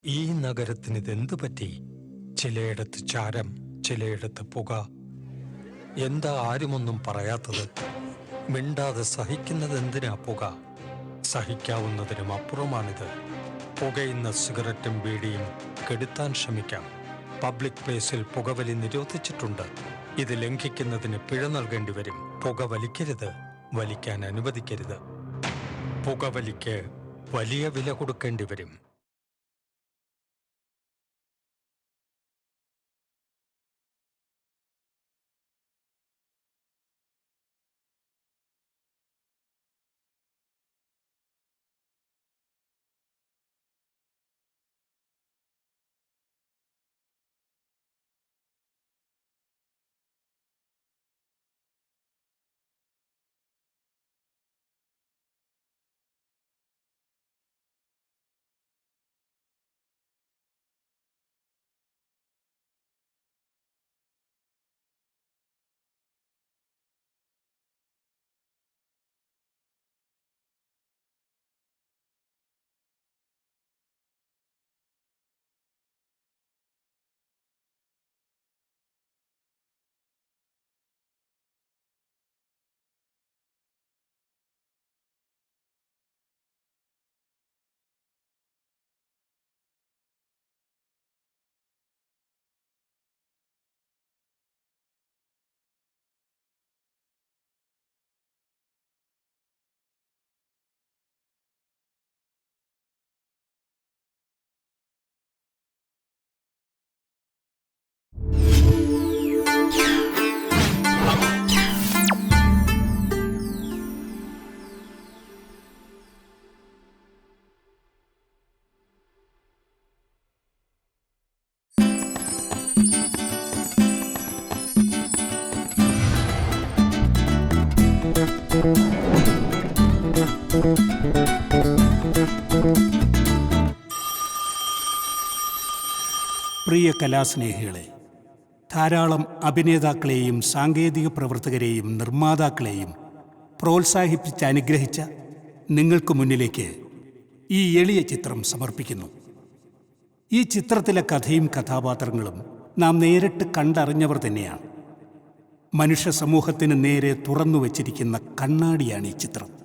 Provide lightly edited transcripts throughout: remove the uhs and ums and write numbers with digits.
ഈ നഗരത്തിന് ഇതെന്തു പറ്റി? ചിലയിടത്ത് ചാരം, ചിലയിടത്ത് പുക. എന്താ ആരുമൊന്നും പറയാത്തത്? മിണ്ടാതെ സഹിക്കുന്നത് എന്തിനാ പുക? സഹിക്കാവുന്നതിനും അപ്പുറമാണിത്. പുകയുന്ന സിഗരറ്റും ബീഡിയും കെടുത്താൻ ശ്രമിക്കാം. പബ്ലിക് പ്ലേസിൽ പുകവലി നിരോധിച്ചിട്ടുണ്ട്. ഇത് ലംഘിക്കുന്നതിന് പിഴ നൽകേണ്ടി വരും. പുക വലിക്കരുത്, വലിക്കാൻ അനുവദിക്കരുത്. പുകവലിക്ക് വലിയ വില കൊടുക്കേണ്ടി വരും. പ്രിയ കലാസ്നേഹികളെ, ധാരാളം അഭിനേതാക്കളെയും സാങ്കേതിക പ്രവർത്തകരെയും നിർമ്മാതാക്കളെയും പ്രോത്സാഹിപ്പിച്ച് അനുഗ്രഹിച്ച നിങ്ങൾക്ക് മുന്നിലേക്ക് ഈ എളിയ ചിത്രം സമർപ്പിക്കുന്നു. ഈ ചിത്രത്തിലെ കഥയും കഥാപാത്രങ്ങളും നാം നേരിട്ട് കണ്ടറിഞ്ഞവർ തന്നെയാണ്. മനുഷ്യ സമൂഹത്തിന് നേരെ തുറന്നു വച്ചിരിക്കുന്ന കണ്ണാടിയാണ് ഈ ചിത്രം.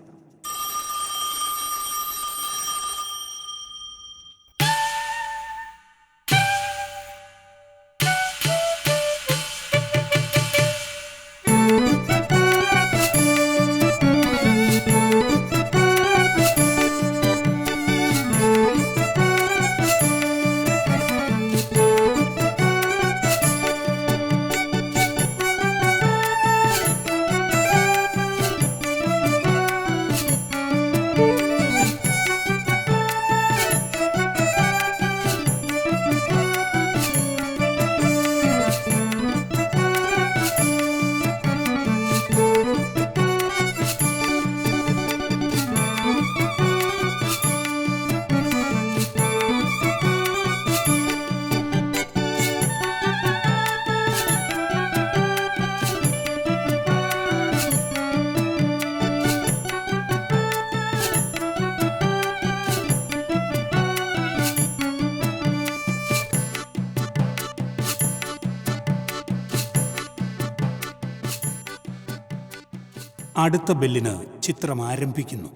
അടുത്ത ബെല്ലിന് ചിത്രം ആരംഭിക്കുന്നു.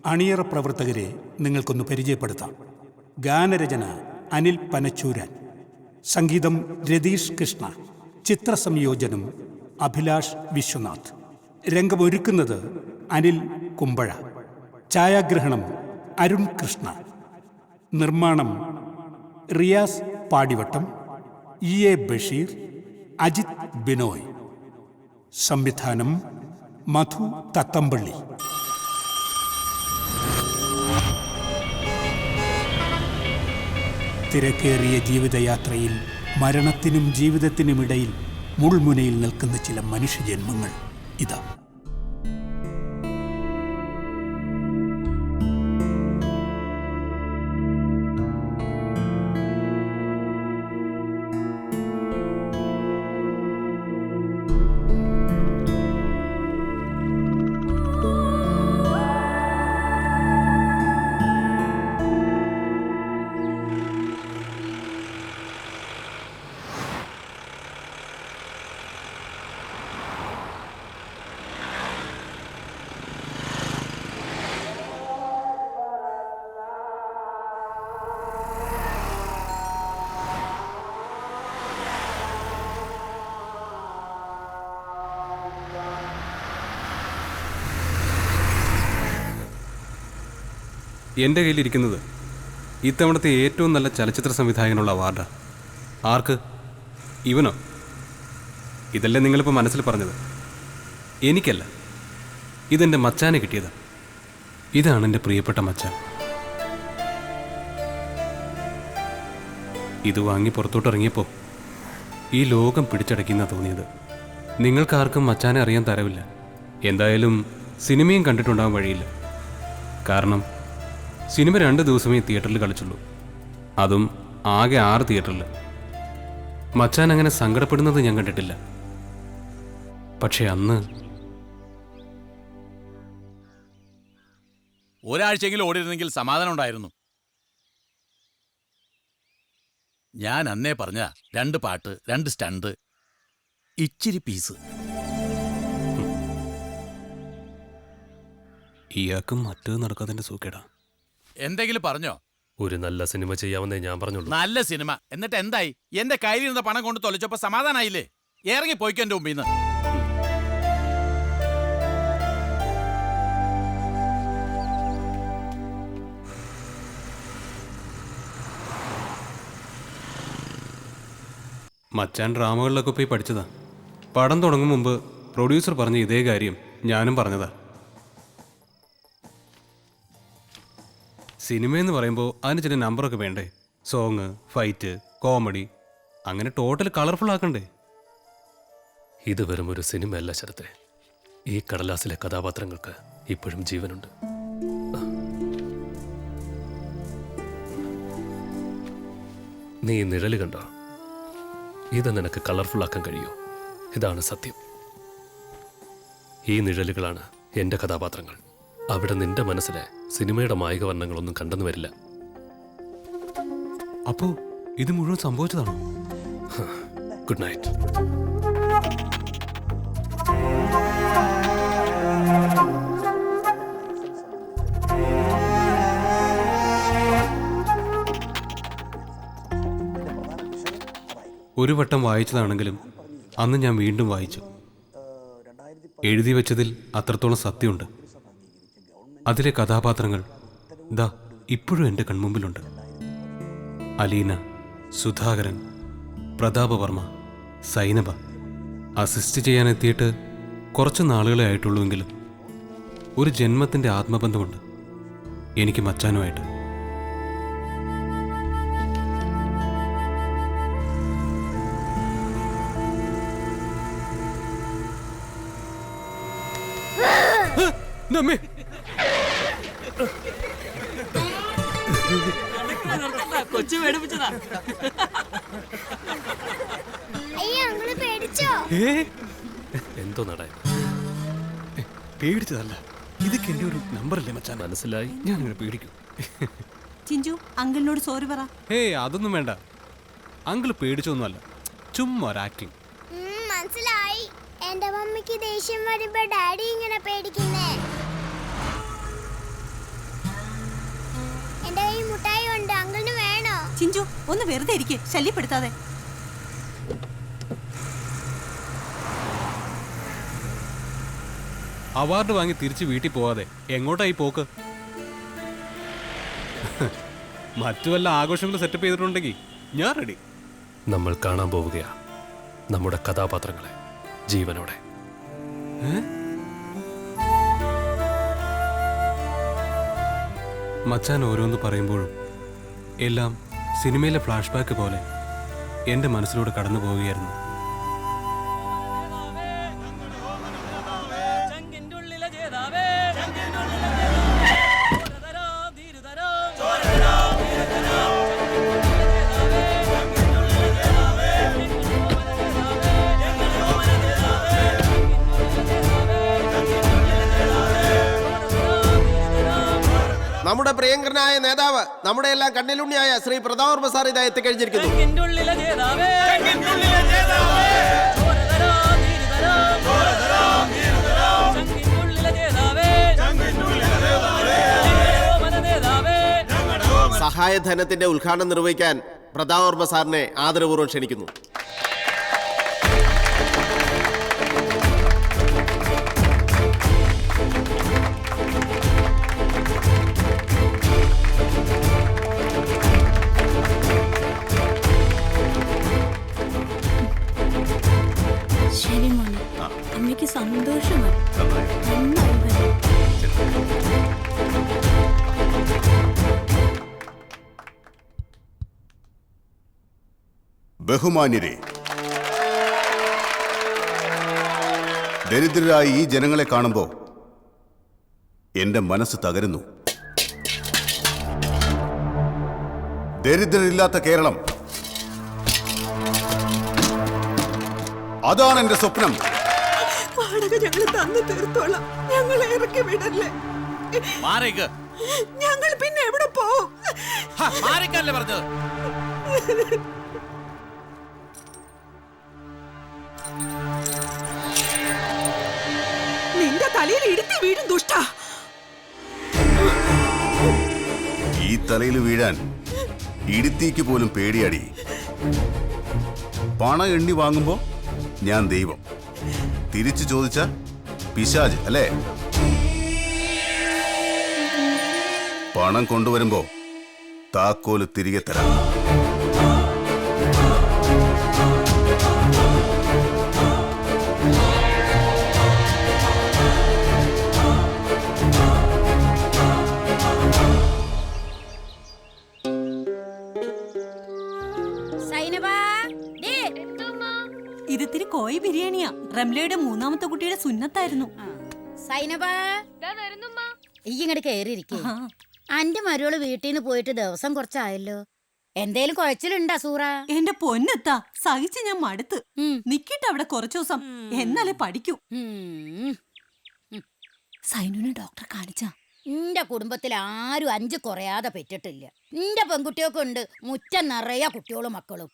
അണിയറ പ്രവർത്തകരെ നിങ്ങൾക്കൊന്ന് പരിചയപ്പെടുത്താം. ഗാനരചന അനിൽ പനച്ചൂരാൻ, സംഗീതം രതീഷ് കൃഷ്ണ, ചിത്രസംയോജനം അഭിലാഷ് വിശ്വനാഥ്, രംഗമൊരുക്കുന്നത് അനിൽ കുമ്പഴ, ഛായാഗ്രഹണം അരുൺ കൃഷ്ണ, നിർമ്മാണം റിയാസ് പാടിവട്ടം, EA ബഷീർ, അജിത് ബിനോയ്, സംവിധാനം മധു തത്തമ്പള്ളി. തിരക്കേറിയ ജീവിതയാത്രയിൽ മരണത്തിനും ജീവിതത്തിനുമിടയിൽ മുൾമുനയിൽ നിൽക്കുന്ന ചില മനുഷ്യജന്മങ്ങൾ ഇതാ. എൻ്റെ കയ്യിലിരിക്കുന്നത് ഇത്തവണത്തെ ഏറ്റവും നല്ല ചലച്ചിത്ര സംവിധായകനുള്ള അവാർഡാണ്. ആർക്ക്? ഇവനോ? ഇതല്ലേ നിങ്ങളിപ്പോൾ മനസ്സിൽ പറഞ്ഞത്? എനിക്കല്ല, ഇതെൻ്റെ മച്ചാനെ കിട്ടിയതാണ്. ഇതാണ് എൻ്റെ പ്രിയപ്പെട്ട മച്ചാൻ. ഇത് വാങ്ങി പുറത്തോട്ടിറങ്ങിയപ്പോൾ ഈ ലോകം പിടിച്ചടക്കിയെന്നാ തോന്നിയത്. നിങ്ങൾക്കാർക്കും മച്ചാനെ അറിയാൻ തരവില്ല. എന്തായാലും സിനിമയും കണ്ടിട്ടുണ്ടാകാൻ വഴിയില്ല. കാരണം സിനിമ 2 ദിവസമേ തിയേറ്ററിൽ കളിച്ചുള്ളൂ, അതും ആകെ 6 തിയേറ്ററിൽ. മച്ചാൻ അങ്ങനെ സങ്കടപ്പെടുന്നത് ഞാൻ കണ്ടിട്ടില്ല. പക്ഷെ അന്ന് ഒരാഴ്ചയെങ്കിലും ഓടിയിരുന്നെങ്കിൽ സമാധാനം ഉണ്ടായിരുന്നു. ഞാൻ അന്നേ പറഞ്ഞ 2 പാട്ട്, 2 സ്റ്റണ്ട്, ഇച്ചിരി പീസ്. ഇയാൾക്കും മറ്റേത് നടക്കാതിൻ്റെ സൂക്കേടാ. എന്തെങ്കിലും പറഞ്ഞോ? ഒരു നല്ല സിനിമ ചെയ്യാമെന്നേ ഞാൻ പറഞ്ഞുള്ളൂ. നല്ല സിനിമ എന്നിട്ട് എന്തായി? എന്റെ കയ്യിലിരുന്ന പണം കൊണ്ട് തൊലച്ചപ്പോ സമാധാനായില്ലേ? ഇറങ്ങി പോയിക്കോ എന്റെ മുമ്പിൽ നിന്ന്. മച്ചാൻ ഡ്രാമകളിലൊക്കെ പോയി പഠിച്ചതാ. പടം തുടങ്ങും മുമ്പ് പ്രൊഡ്യൂസർ പറഞ്ഞ ഇതേ കാര്യം ഞാനും പറഞ്ഞതാ. സിനിമയെന്ന് പറയുമ്പോൾ അതിന് ചില നമ്പറൊക്കെ വേണ്ടേ? സോങ്, ഫൈറ്റ്, കോമഡി, അങ്ങനെ ടോട്ടൽ കളർഫുൾ ആക്കണ്ടേ? ഇത് വെറും ഒരു സിനിമയല്ല ശരത്തെ. ഈ കടലാസിലെ കഥാപാത്രങ്ങൾക്ക് ഇപ്പോഴും ജീവനുണ്ട്. നീ നിഴല് കണ്ടോ? ഇത് നിനക്ക് കളർഫുൾ ആക്കാൻ കഴിയോ? ഇതാണ് സത്യം. ഈ നിഴലുകളാണ് എൻ്റെ കഥാപാത്രങ്ങൾ. അവിടെ നിന്റെ മനസ്സിലെ സിനിമയുടെ മായിക വർണ്ണങ്ങളൊന്നും കണ്ടെന്നു വരില്ല. അപ്പോ ഇത് മുഴുവൻ സംഭവിച്ചതാണോ? Good night. ഒരു വട്ടം വായിച്ചതാണെങ്കിലും അന്ന് ഞാൻ വീണ്ടും വായിച്ചു. എഴുതി വെച്ചതിൽ അത്രത്തോളം സത്യമുണ്ട്. അതിലെ കഥാപാത്രങ്ങൾ ദാ ഇപ്പോഴും എൻ്റെ കൺമുമ്പിലുണ്ട്. അലീന, സുധാകരൻ, പ്രതാപവർമ്മ, സൈനബ. അസിസ്റ്റ് ചെയ്യാനെത്തിയിട്ട് കുറച്ച് നാളുകളെ ആയിട്ടുള്ളൂവെങ്കിലും ഒരു ജന്മത്തിൻ്റെ ആത്മബന്ധമുണ്ട് എനിക്ക് മച്ചാനുമായിട്ട്. നമ്മെ കൊച്ചു പേടിപ്പിച്ചതാ. എന്തോ നടയ പേടിച്ചതല്ല, ഇതൊക്കെ എൻ്റെ ഒരു നമ്പറല്ലേ മച്ചാൻ. മനസ്സിലായി. ഞാനിങ്ങനെ പേടിക്കും. ചിഞ്ചു അങ്കിളിനോട് സോറി പറ. അതൊന്നും വേണ്ട. അങ്കിൾ പേടിച്ചൊന്നുമല്ല, ചുമ്മാ ഒരു ആക്ടിങ്. മനസ്സിലായി. എന്റെ മമ്മിക്ക് ദേഷ്യം വരുമ്പോ ഡാഡി ഇങ്ങനെ പേടിക്കുന്നേ. എന്റെ കയ്യിൽ മുട്ടായി ഉണ്ട്, അങ്കിളിന് വേണോ? ചിഞ്ചു ഒന്ന് വെറുതെ ഇരിക്കെ, ശല്യപ്പെടുത്താതെ. അവാർഡ് വാങ്ങി തിരിച്ച് വീട്ടിൽ പോവാതെ എങ്ങോട്ടായി പോക്ക്? മറ്റു വല്ല ആഘോഷങ്ങൾ സെറ്റപ്പ് ചെയ്തിട്ടുണ്ടെങ്കിൽ ഞാൻ റെഡി. നമ്മൾ കാണാൻ പോവുകയാ നമ്മുടെ കഥാപാത്രങ്ങളെ ജീവനോടെ. മച്ചാൻ ഓരോന്ന് പറയുമ്പോഴും എല്ലാം സിനിമയിലെ ഫ്ലാഷ് ബാക്ക് പോലെ എൻ്റെ മനസ്സിലൂടെ കടന്നു പോവുകയായിരുന്നു. നമ്മുടെ പ്രിയങ്കരനായ നേതാവ്, നമ്മുടെ എല്ലാം കണ്ണിലുണ്ണിയായ ശ്രീ പ്രതാപവർമ്മ സാർ ഇതാ എത്തിക്കഴിഞ്ഞിരിക്കുന്നു. സഹായധനത്തിന്റെ ഉദ്ഘാടനം നിർവഹിക്കാൻ പ്രതാപവർമ്മ സാറിനെ ആദരപൂർവ്വം ക്ഷണിക്കുന്നു. എനിക്ക് സന്തോഷമായി. നന്നായി വരും. ബഹുമാന്യരെ, ദരിദ്രരായ ഈ ജനങ്ങളെ കാണുമ്പോൾ എന്റെ മനസ്സ് തകരുന്നു. ദരിദ്രരില്ലാത്ത കേരളം, അതാണ് എന്റെ സ്വപ്നം. വാടക ഞങ്ങൾ തന്നു തീർത്തോളാം. ഞങ്ങളെ ഇറക്കി വിടല്ലേ. മാറിക്ക്. ഞങ്ങൾ പിന്നെ എവിടെ പോവും? മാറിക്കല്ലേ പറഞ്ഞത്. നിന്റെ തലയിൽ ഇടുത്തി വീഴും ദുഷ്ട. ഈ തലയിൽ വീഴാൻ ഇടുത്തിക്ക് പോലും പേടിയാടി. പണം എണ്ണി വാങ്ങുമ്പോ ഞാൻ ദൈവം, തിരിച്ചു ചോദിച്ച പിശാച് അല്ലേ? പണം കൊണ്ടുവരുമ്പോ താക്കോല് തിരികെ തരാം. ഇതിത്തിരി കോഴി ബിരിയാണിയാ. റംലയുടെ മൂന്നാമത്തെ കുട്ടിയുടെ സുന്നത്തായിരുന്നു. ഇങ്ങോട്ട് കേറിയിരിക്കേ. അന്റെ മരുവള് വീട്ടിൽ നിന്ന് പോയിട്ട് ദിവസം കുറച്ചായല്ലോ. എന്തേലും കുഴച്ചിലുണ്ടാ സൂറ? എന്റെ പൊന്നെത്താ, സഹിച്ച് ഞാൻ മടുത്ത്. നിക്കിട്ട് അവിടെ കുറച്ചു ദിവസം, എന്നാലേ പഠിക്കൂ. സൈനുനെ ഡോക്ടറെ കാണിച്ച? നിന്റെ കുടുംബത്തിൽ ആരും 5 കുറയാതെ പെറ്റിട്ടില്ല. നിന്റെ പെൺകുട്ടിയൊക്കെ ഉണ്ട് മുറ്റം നിറയ കുട്ടികളും മക്കളും.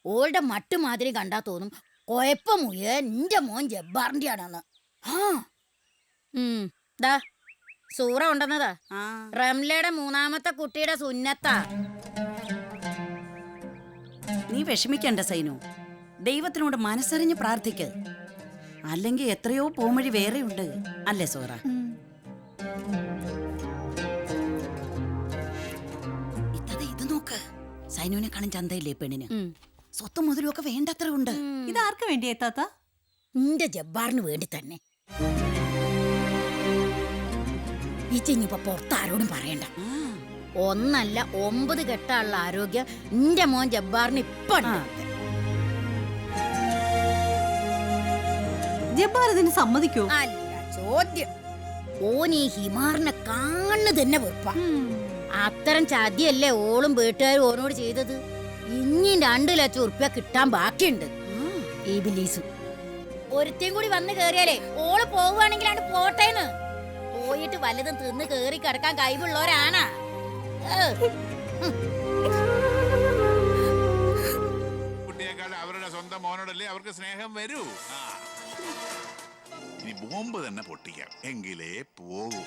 ഓളുടെ മട്ടുമാതിരി കണ്ടാ തോന്നും കൊഴപ്പമുയ നിന്റെ മോൻ ജബ്ബാറിന്റെ ആണെന്ന്. ദാ സൂറ ഉണ്ടെന്നതാ. റംലയുടെ മൂന്നാമത്തെ കുട്ടിയുടെ സുന്നത്താ. നീ വിഷമിക്കണ്ട സൈനു. ദൈവത്തിനോട് മനസ്സറിഞ്ഞ് പ്രാർത്ഥിക്ക്. അല്ലെങ്കിൽ എത്രയോ പോംവഴി വേറെയുണ്ട് അല്ലേ സൂറ? ഇത് നോക്ക്, സൈനുവിനെ കാണാൻ ചന്തയില്ലേ പെണ്ണിന്. സ്വത്തും മുതലും ഒക്കെ വേണ്ടത്ര ഉണ്ട്. ഇതാർക്ക് വേണ്ടി എത്താത്ത? നിന്റെ ജബ്ബാറിന് വേണ്ടി തന്നെ. ഇനിയിപ്പോ പുറത്താരോടും പറയണ്ട. 1 അല്ല 9 കെട്ടാനുള്ള ആരോഗ്യം നിന്റെ മോൻ ജബ്ബാറിന് ഇപ്പൊ. ജബ്ബാർ ഇതിന് സമ്മതിക്കോ? അല്ല ചോദ്യം. ഓൻ ഈ ഹിമാറിനെ കാണു തന്നെ വെറുപ്പ. അത്തരം ചതിയല്ലേ ഓളും വീട്ടുകാരും ഓനോട് ചെയ്തത്. ഇനി 2 ലക്ഷം ഉറുപ്പ്യ കിട്ടാൻ ബാക്കിയുണ്ട്. ഈ ബിലീസു ഒരുത്തേം കൂടി വന്ന് കേറിയാലേ ഓള് പോവുകയാണെങ്കിലാണ് പോട്ടേന്ന്. പോയിട്ട് വല്ലതും തിന്ന് കേറി കിടക്കാൻ കഴിവുള്ളവരാണാ. കുട്ടിയേക്കാൾ അവരുടെ സ്വന്തം മോനോടല്ലേ അവർക്ക് സ്നേഹം വരൂ. ഇനി ബോംബ് തന്നെ പൊട്ടിക്കാം, എങ്കിലേ പോകൂ.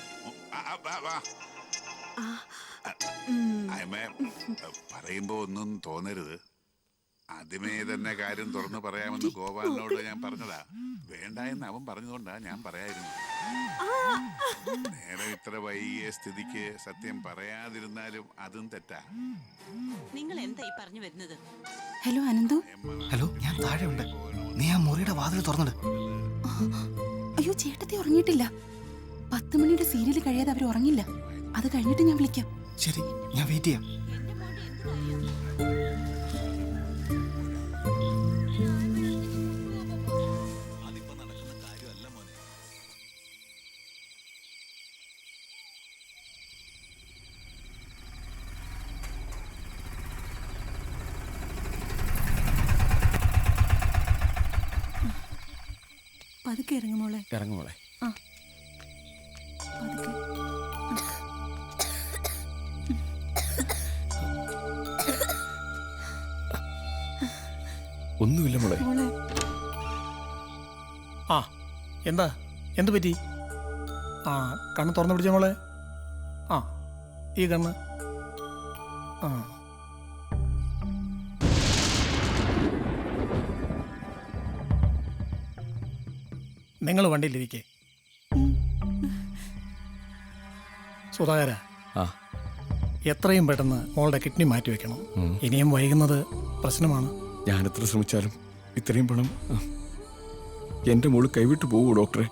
പറയുമ്പോ ഒന്നും തോന്നരുത്. ആദ്യമേ തന്നെ കാര്യം തുറന്നു പറയാമെന്ന് ഗോപാലിനോട് ഞാൻ പറഞ്ഞതാ. വേണ്ട എന്ന് അവൻ പറഞ്ഞതുകൊണ്ടാ ഞാൻ പറയായിരുന്നു. നേരെ ഇത്ര വൈകിയ സ്ഥിതിക്ക് സത്യം പറയാതിരുന്നാലും അതും തെറ്റാ. നിങ്ങൾ എന്തായി പറഞ്ഞു വരുന്നത്? ഹലോ അനന്തു. ഹലോ, ഞാൻ താഴെ ഉണ്ട്. നീ ആ മുറിയുടെ വാതിൽ തുറന്നിട്. അയ്യോ, ചേട്ടത്തി ഉറങ്ങിയിട്ടില്ല. 10 മണിയുടെ സീരിയൽ കഴിയാതെ അവർ ഉറങ്ങില്ല. അത് കഴിഞ്ഞിട്ട് ഞാൻ വിളിക്കാം. ശരി, ഞാൻ വെയിറ്റ് ചെയ്യാം. പതുക്കെ ഇറങ്ങുമോളെ. ഇറങ്ങുമോളെ. ഒന്നുമില്ല മോളെ. എന്താ എന്ത് പറ്റി? കണ്ണ് തുറന്നു പിടിച്ച മോളെ. ഈ കണ്ണ്. നിങ്ങൾ വണ്ടിയിലിരിക്കേ. സുധാകര, എത്രയും പെട്ടെന്ന് മോളുടെ കിഡ്നി മാറ്റി വെക്കണം. ഇനിയും വൈകുന്നത് പ്രശ്നമാണ്. ഞാൻ എത്ര ശ്രമിച്ചാലും ഇത്രയും പണം എൻ്റെ മോള് കൈവിട്ടു പോകൂ ഡോക്ടറെ.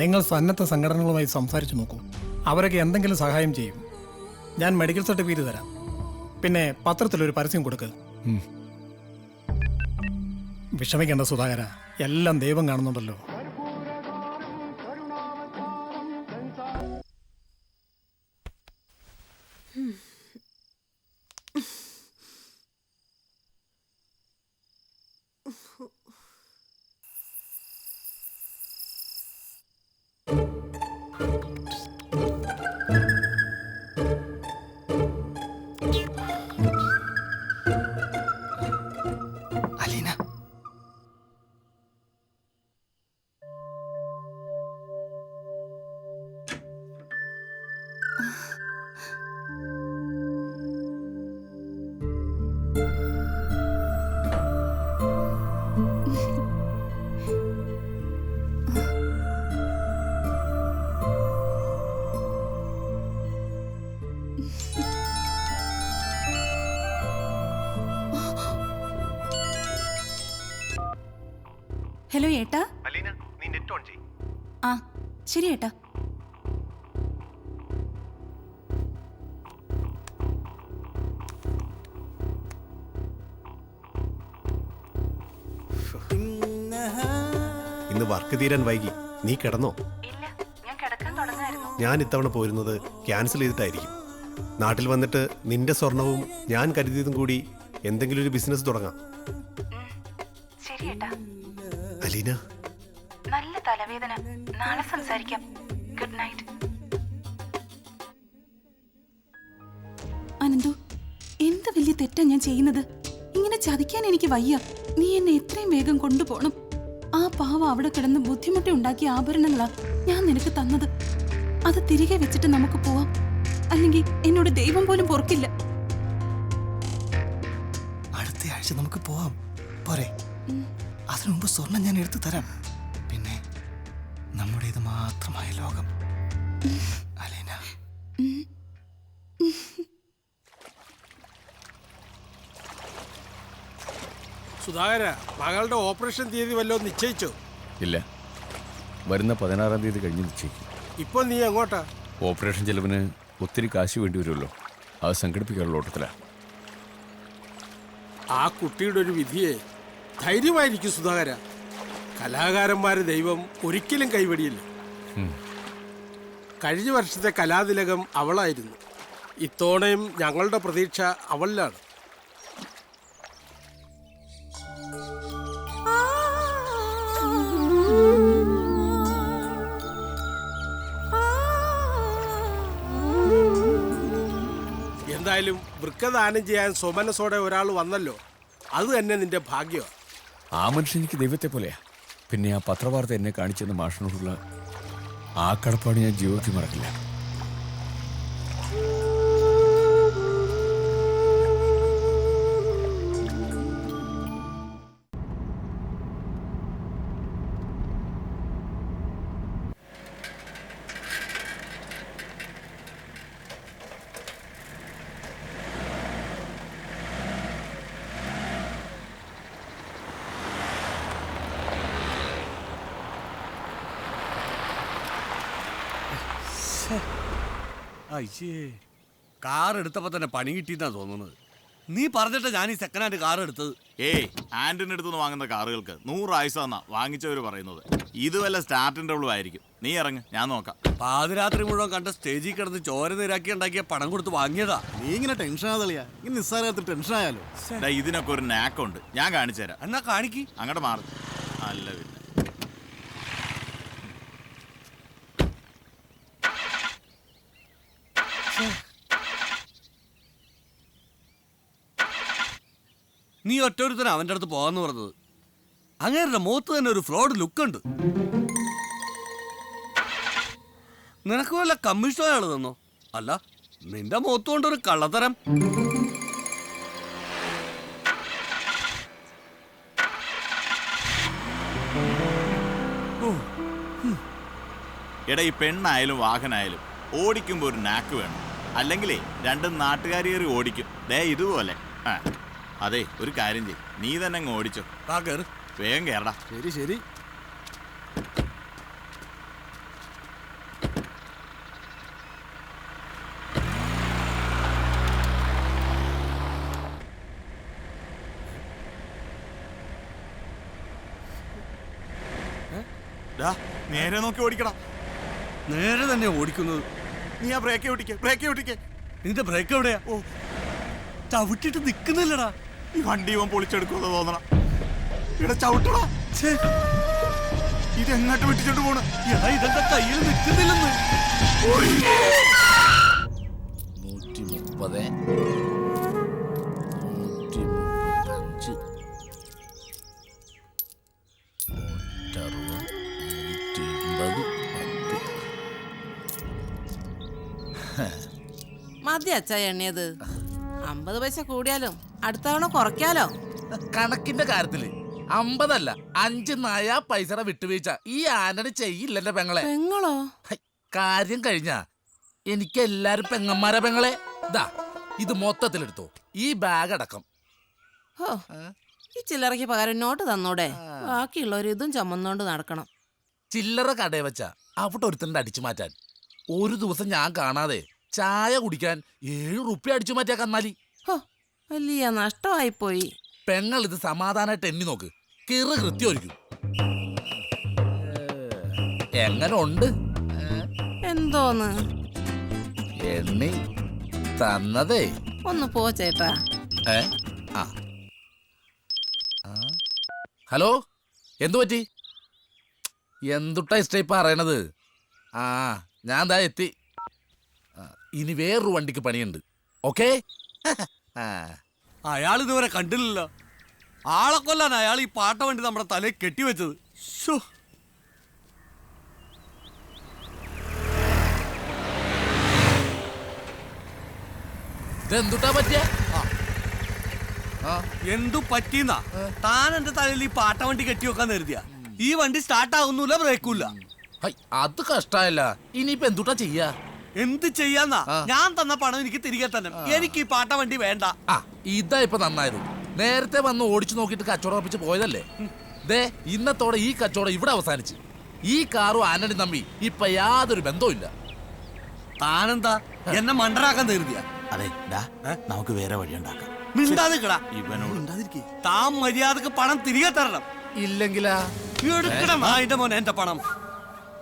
നിങ്ങൾ സന്നദ്ധ സംഘടനകളുമായി സംസാരിച്ചു നോക്കൂ. അവരൊക്കെ എന്തെങ്കിലും സഹായം ചെയ്യും. ഞാൻ മെഡിക്കൽ സർട്ടിഫിക്കറ്റ് തരാം. പിന്നെ പത്രത്തിലൊരു പരസ്യം കൊടുക്കുക. വിഷമിക്കേണ്ട സുധാകര, എല്ലാം ദൈവം കാണുന്നുണ്ടല്ലോ. അലീന, ഹലോ ഏട്ടാ. അലീന, നീ നെറ്റ് ഓൺ ചെയ്യ്. ആ ശരി ഏട്ടാ. ഇന്ന് വർക്ക് തീരാൻ വൈകി. നീ കിടന്നോ? ഇല്ല, ഞാൻ കിടക്കാൻ തുടങ്ങായിരുന്നു. ഞാൻ ഇത്തവണ പോരുന്നത് ക്യാൻസൽ ചെയ്തിട്ടായിരിക്കും. നാട്ടിൽ വന്നിട്ട് നിന്റെ സ്വർണവും ഞാൻ കരുതിയതും കൂടി എന്തെങ്കിലും ഒരു ബിസിനസ് തുടങ്ങാം. ശരി ഏട്ടാ. അലീന, നല്ല തലവേദന. നാളെ സംസാരിക്കാം. Good night. അനന്തു, എന്ത് വലിയ തെറ്റാ ഞാൻ ചെയ്യുന്നത്? ഇങ്ങനെ ചതിക്കാൻ എനിക്ക് വയ്യ. നീ എന്നെ എത്രയും വേഗം കൊണ്ടുപോകണം. ആ പാവ അവിടെ കിടന്ന് ബുദ്ധിമുട്ടി ഉണ്ടാക്കിയ ആഭരണങ്ങളാ ഞാൻ നിനക്ക് തന്നത്. അത് തിരികെ വെച്ചിട്ട് നമുക്ക് പോവാം. അല്ലെങ്കിൽ എന്നോട് ദൈവം പോലും പൊറുക്കില്ല. അടുത്ത ആഴ്ച നമുക്ക് പോവാം, പോരെ? അതിനു മുമ്പ് സ്വർണം ഞാൻ എടുത്തു തരാം. പിന്നെ നമ്മുടേത് മാത്രമായ ലോകം. അലീന, സുധാകര, മകളുടെ ഓപ്പറേഷൻ തീയതി വല്ലതും നിശ്ചയിച്ചോ? ഇല്ല, വരുന്ന 16-ാം തീയതി കഴിഞ്ഞ് നിശ്ചയിക്കും. ഇപ്പൊ നീ എങ്ങോട്ടാ? ഓപ്പറേഷൻ ചെലവിന് ഒത്തിരി കാശ് വേണ്ടി വരുമല്ലോ, അത് സംഘടിപ്പിക്കാനുള്ള ഓട്ടത്തിലാണ്. ആ കുട്ടിയുടെ ഒരു വിധിയെ ധൈര്യമായിരിക്കും സുധാകര. കലാകാരന്മാരെ ദൈവം ഒരിക്കലും കൈവടിയില്ല. കഴിഞ്ഞ വർഷത്തെ കലാതിലകം അവളായിരുന്നു. ഇത്തവണയും ഞങ്ങളുടെ പ്രതീക്ഷ അവളിലാണ്. എന്തായാലും വൃക്കദാനം ചെയ്യാൻ സ്വമനസോടെ ഒരാൾ വന്നല്ലോ, അത് തന്നെ നിന്റെ ഭാഗ്യമാണ്. ആ മനുഷ്യൻ എനിക്ക് ദൈവത്തെ പോലെയാ. പിന്നെ ആ പത്രവാർത്ത എന്നെ കാണിച്ചെന്ന മാഷിനോടുള്ള ആ കടപ്പാട് ഞാൻ ജീവിതത്തിൽ മറക്കില്ല. കാർ എടുത്തപ്പോ തന്നെ പണി കിട്ടിയെന്നാ തോന്നുന്നത്. നീ പറഞ്ഞിട്ട് ഞാൻ ഈ സെക്കൻഡ് ഹാൻഡ് കാർ എടുത്തത്. ഏയ്, ആന്റിന്റെ അടുത്തുനിന്ന് വാങ്ങുന്ന കാറുകൾക്ക് 100 ആയുസാന്നാ വാങ്ങിച്ചവര് പറയുന്നത്. ഇത് വല്ല സ്റ്റാർട്ടിന്റെ ആയിരിക്കും. നീ ഇറങ്ങ്, ഞാൻ നോക്കാം. പാതിരാത്രി മുഴുവൻ കണ്ട സ്റ്റേജിൽ കിടന്ന് ചോര നിരാക്കി ഉണ്ടാക്കിയ പണം കൊടുത്ത് വാങ്ങിയതാ. നീ ഇങ്ങനെ ടെൻഷൻ ആതളിയാ. ഈ നിസ്സാരത്തിൽ ടെൻഷൻ ആയാലോ? ഇതിനൊക്കെ ഒരു നാക്കുണ്ട്, ഞാൻ കാണിച്ചു തരാം. എന്നാ കാണിക്ക്. അങ്ങോട്ട് മാറി. അല്ല പിന്നെ നീ ഒറ്റൊരുത്തന അവൻ്റെ അടുത്ത് പോകാന്ന് പറഞ്ഞത്. അങ്ങേരുടെ മുഖത്ത് തന്നെ ഒരു ഫ്രോഡ് ലുക്കുണ്ട്. നിനക്ക് വല്ല കമ്മീഷനോ അയാൾ തന്നോ? അല്ല, നിന്റെ മുഖത്ത് കൊണ്ടൊരു കള്ളത്തരം. എടാ, ഈ പെണ്ണായാലും വാഹനായാലും ഓടിക്കുമ്പോ ഒരു നാക്ക് വേണം. അല്ലെങ്കിലേ രണ്ടും നാട്ടുകാരിയേറി ഓടിക്കും. ദേ ഇതുപോലെ. അതെ, ഒരു കാര്യം ചെയ്യ്, നീ തന്നെ അങ്ങ് ഓടിച്ചോ. വേഗം കേറടാ. ശരി ശരി. നേരെ നോക്കി ഓടിക്കണം. നേരെ തന്നെ ഓടിക്കുന്നത്. നീ ആ ബ്രേക്ക് ഓടിക്കേ. നിന്റെ ബ്രേക്ക് എവിടെയാ? ഓ, ചവിട്ടിട്ട് നിക്കുന്നില്ലടാ. ഈ വണ്ടി ഇവൻ പൊളിച്ചെടുക്കുമെന്ന് തോന്നണം. ഇവിടെ ചവിട്ടടാ. ഇതെങ്ങോട്ട് വിട്ടിച്ചോണ്ട് പോണ്? എടാ ഇതെന്റെ കയ്യിൽ നിൽക്കുന്നില്ലെന്ന്. 130, 160, 180. മതി അച്ഛാ എണ്ണിയത്. 50 പൈസ കൂടിയാലും അടുത്ത തവണ കുറയ്ക്കാലോ. കണക്കിന്റെ കാര്യത്തില് 50 അല്ല 5 നയാ പൈസയുടെ വിട്ടുവീഴ്ച ഈ ആന്റണി ചെയ്യില്ലല്ലോ പെങ്ങളെ. പെങ്ങളോ? കാര്യം കഴിഞ്ഞാ എനിക്ക് എല്ലാരും പെങ്ങന്മാരാ പെങ്ങളെ. ദാ ഇത് മൊത്തത്തിലെടുത്തോ, ഈ ബാഗ് അടക്കം. ഹോ, ഈ ചില്ലറയ്ക്ക് പകരം നോട്ട് തന്നോടെ. ബാക്കിയുള്ളവർ ഇതും ചുമന്നോണ്ട് നടക്കണം. ചില്ലറ കടയെ വെച്ചാ അവിടെ ഒരുത്തന്റെ അടിച്ചു മാറ്റാൻ ഒരു ദിവസം ഞാൻ കാണാതെ ചായ കുടിക്കാൻ 7 റുപ്യ അടിച്ചു മാറ്റിയാ കന്നാലി. വലിയ നഷ്ടമായിപ്പോയി. പെങ്ങൾ ഇത് സമാധാനമായിട്ട് എണ്ണി നോക്ക്, കിറ് കൃത്യമായിരിക്കും. എങ്ങനെ ഉണ്ട്? എന്തോന്ന് എണ്ണി തന്നതേ. ഒന്ന് പോ ചേട്ടാ. ഹലോ, എന്തു പറ്റി? എന്തുട്ടാ ഇഷ്ടമായി പറയണത്? ഞാൻ ദാ എത്തി. ഇനി വേറൊരു വണ്ടിക്ക് പണിയുണ്ട്. ഓക്കേ. അയാൾ ഇതുവരെ കണ്ടില്ലല്ലോ. ആളെ കൊല്ലാൻ അയാൾ ഈ പാട്ട വണ്ടി നമ്മുടെ തലയിൽ കെട്ടിവെച്ചത്. ഇതെന്തുട്ടാ പറ്റിയ? എന്തു പറ്റിയെന്നാ? താൻ എന്റെ തലയിൽ ഈ പാട്ട വണ്ടി കെട്ടിവെക്കാൻ കരുതിയ ഈ വണ്ടി സ്റ്റാർട്ട് ആവുന്നില്ല, ബ്രേക്കൂല്ല. അത് കഷ്ടായല്ല. ഇനിയിപ്പോ എന്തുട്ടാ ചെയ്യാ? എന്ത് ചെയ്യാന്നാ? ഞാൻ തന്ന പണം എനിക്ക് തിരികെ തന്നെ. എനിക്ക് ഈ പാട്ട വണ്ടി വേണ്ട. ഇതാ ഇപ്പൊ നന്നായത്. നേരത്തെ വന്ന് ഓടിച്ചു നോക്കിയിട്ട് കച്ചവടം ഉറപ്പിച്ച് പോയതല്ലേ. ദേ ഇന്നത്തോടെ ഈ കച്ചവടം ഇവിടെ അവസാനിച്ച്. ഈ കാറും ആന്റണി തമ്പി ഇപ്പൊ യാതൊരു ബന്ധവും ഇല്ല. താനെന്താ എന്നെ മണ്ടനാക്കാൻ കരുതിയ? അതെ, നമുക്ക് വേറെ വഴി ഉണ്ടാക്കാം. മിണ്ടാതിക്കടാ. ഇവനോട് താൻ മര്യാദക്ക് പണം തിരികെ തരണം. ഇല്ലെങ്കിലാ എടുക്കണം എന്റെ മോനെ എന്റെ പണം.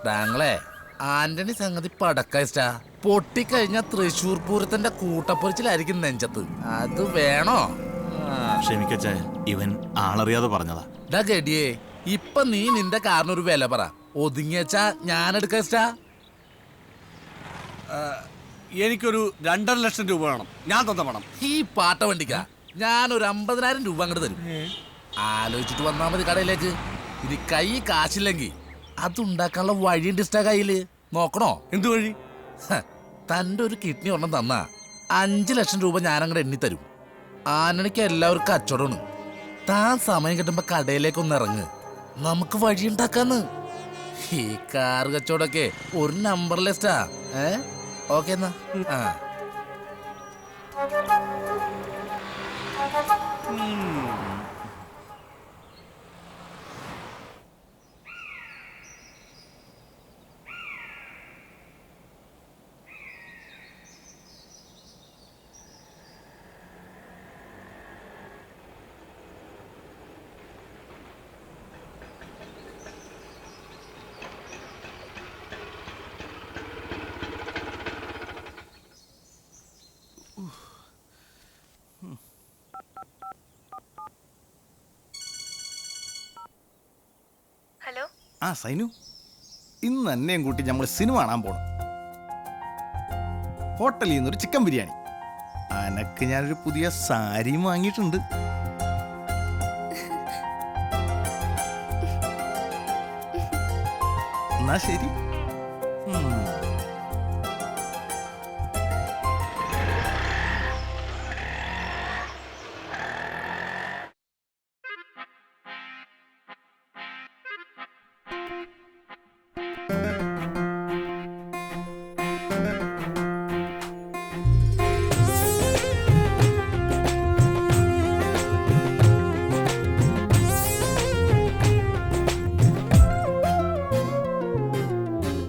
താങ്കളെ ആന്റണി സംഗതി പടക്കാ. പൊട്ടിക്കഴിഞ്ഞ തൃശൂർ പൂരത്തിന്റെ കൂട്ടപ്പൊരിച്ചിലായിരിക്കും നെഞ്ചത്ത്. അത് വേണോ? ക്ഷമിക്കച്ചേ, ഇവൻ ആളറിയാതെ പറഞ്ഞതാ. ഗഡിയേ, ഇപ്പൊ നീ നിന്റെ കാറിനൊരു വില പറ. ഒതുങ്ങിയച്ചാ ഞാൻ എടുക്കാ. എനിക്കൊരു 2.5 ലക്ഷം രൂപ വേണം. ഞാൻ തന്ന പണം. ഈ പാട്ട വണ്ടിക്കാ ഞാനൊരു 50,000 രൂപ അങ്ങോട്ട് തരും. ആലോചിച്ചിട്ട് വന്നാ മതി കടയിലേക്ക്. ഇനി കൈ കാശില്ലെങ്കിൽ അതുണ്ടാക്കാനുള്ള വഴിയുണ്ട് ഇഷ്ട കയ്യില്. നോക്കണോ? എന്ത് വഴി? തന്റെ ഒരു കിഡ്നി ഒരെണ്ണം തന്നാ 5 ലക്ഷം രൂപ ഞാൻ അങ്ങോട്ട് എണ്ണി തരും. ആനണിക്ക് എല്ലാവർക്കും കച്ചവടമാണ്. താൻ സമയം കിട്ടുമ്പോ കടയിലേക്കൊന്ന് ഇറങ്ങ്, നമുക്ക് വഴിയുണ്ടാക്കാന്ന്. ഈ കാർ കച്ചവടമൊക്കെ ഒരു നമ്പർ ലിസ്റ്റാ. ഓക്കെ എന്നാ. ഹലോ. സൈനു, ഇന്ന് എന്നെയും കൂട്ടി നമ്മൾ സിനിമ കാണാൻ പോണം. ഹോട്ടലിൽ നിന്നൊരു ചിക്കൻ ബിരിയാണി. അനക്ക് ഞാനൊരു പുതിയ സാരിയും വാങ്ങിയിട്ടുണ്ട്. എന്നാ ശരി.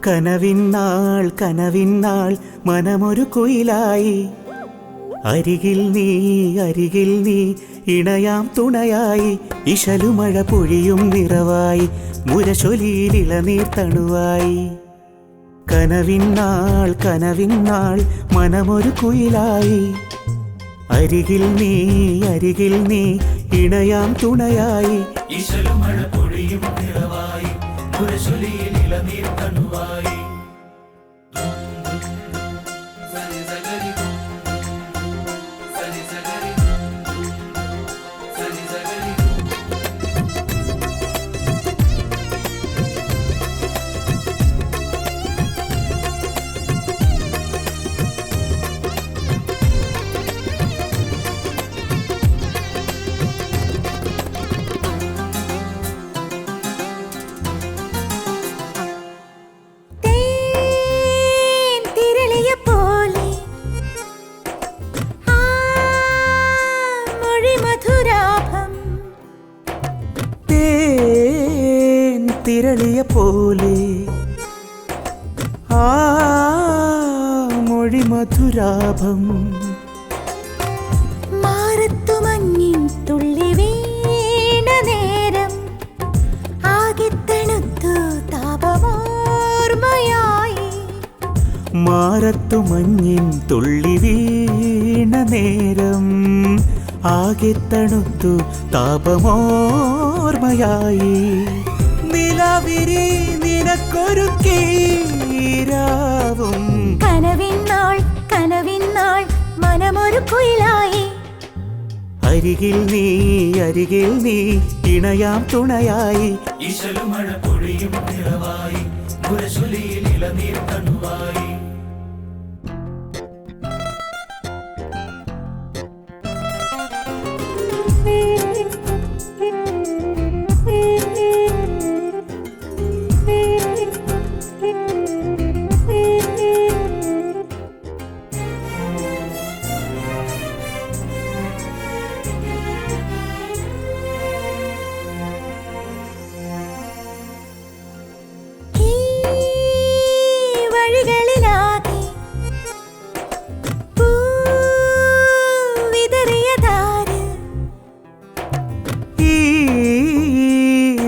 കനവിന്നാൾ കനവിന്നാൾ മനമൊരു കുയിലായി, അരികിൽ നീ ഇണയാം തുണയായി ഇശലുമഴ പൊഴിയും നിറവായി മുരശൊലിയിൽ ഇളനീർ തണുവായി കനവിന്നാൾ കനവിന്നാൾ മനമൊരു കുയിലായി അരികിൽ നീ ഇണയാം തുണയായി ഇശലുമഴ പൊഴിയും നിറവായി മുരശൊലിയിൽ ഇളനീർ തണുവായി തിരളിയ പോലെ ആ മൊഴി മധുരാഭം മാറത്തു മഞ്ഞിൻ തുള്ളി വീണ നേരം ആകെ തണുത്തു താപമോർമ്മയായി മാറത്തു മഞ്ഞിൻ തുള്ളി വീണ നേരം ആകെ തണുത്തു താപമോർമ്മയായി നിലവിരി നിനക്കൊരുക്കീരാവും കനവിന്നാൾ കനവിന്നാൾ മനമൊരു കുയിലായി അരികിൽ നീ ഇണയാം തുണയായി ഇശലുമഴ പൊഴിയും നിറവായി മുരശൊലിയിൽ ഇളനീർ തണുവായി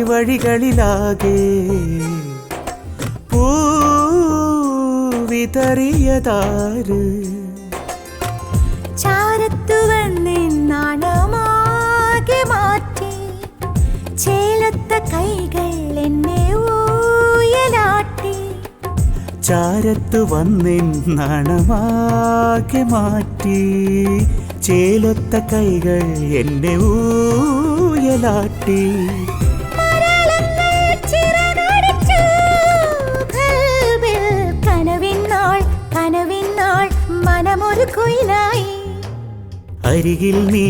വഴികളിലാകെ പൂവിതറിയതാര് ചാരത്തു വന്നാണമാകെ മാറ്റി ചേലത്ത കൈകൾ എന്നെ ഊയലാട്ടി ചാരത്തു വന്നാണമാകെ മാറ്റി ചേലൊത്ത കൈകൾ എന്നെ ഊയലാട്ടി മനമൊരു കുയിലായി അരികിൽ നീ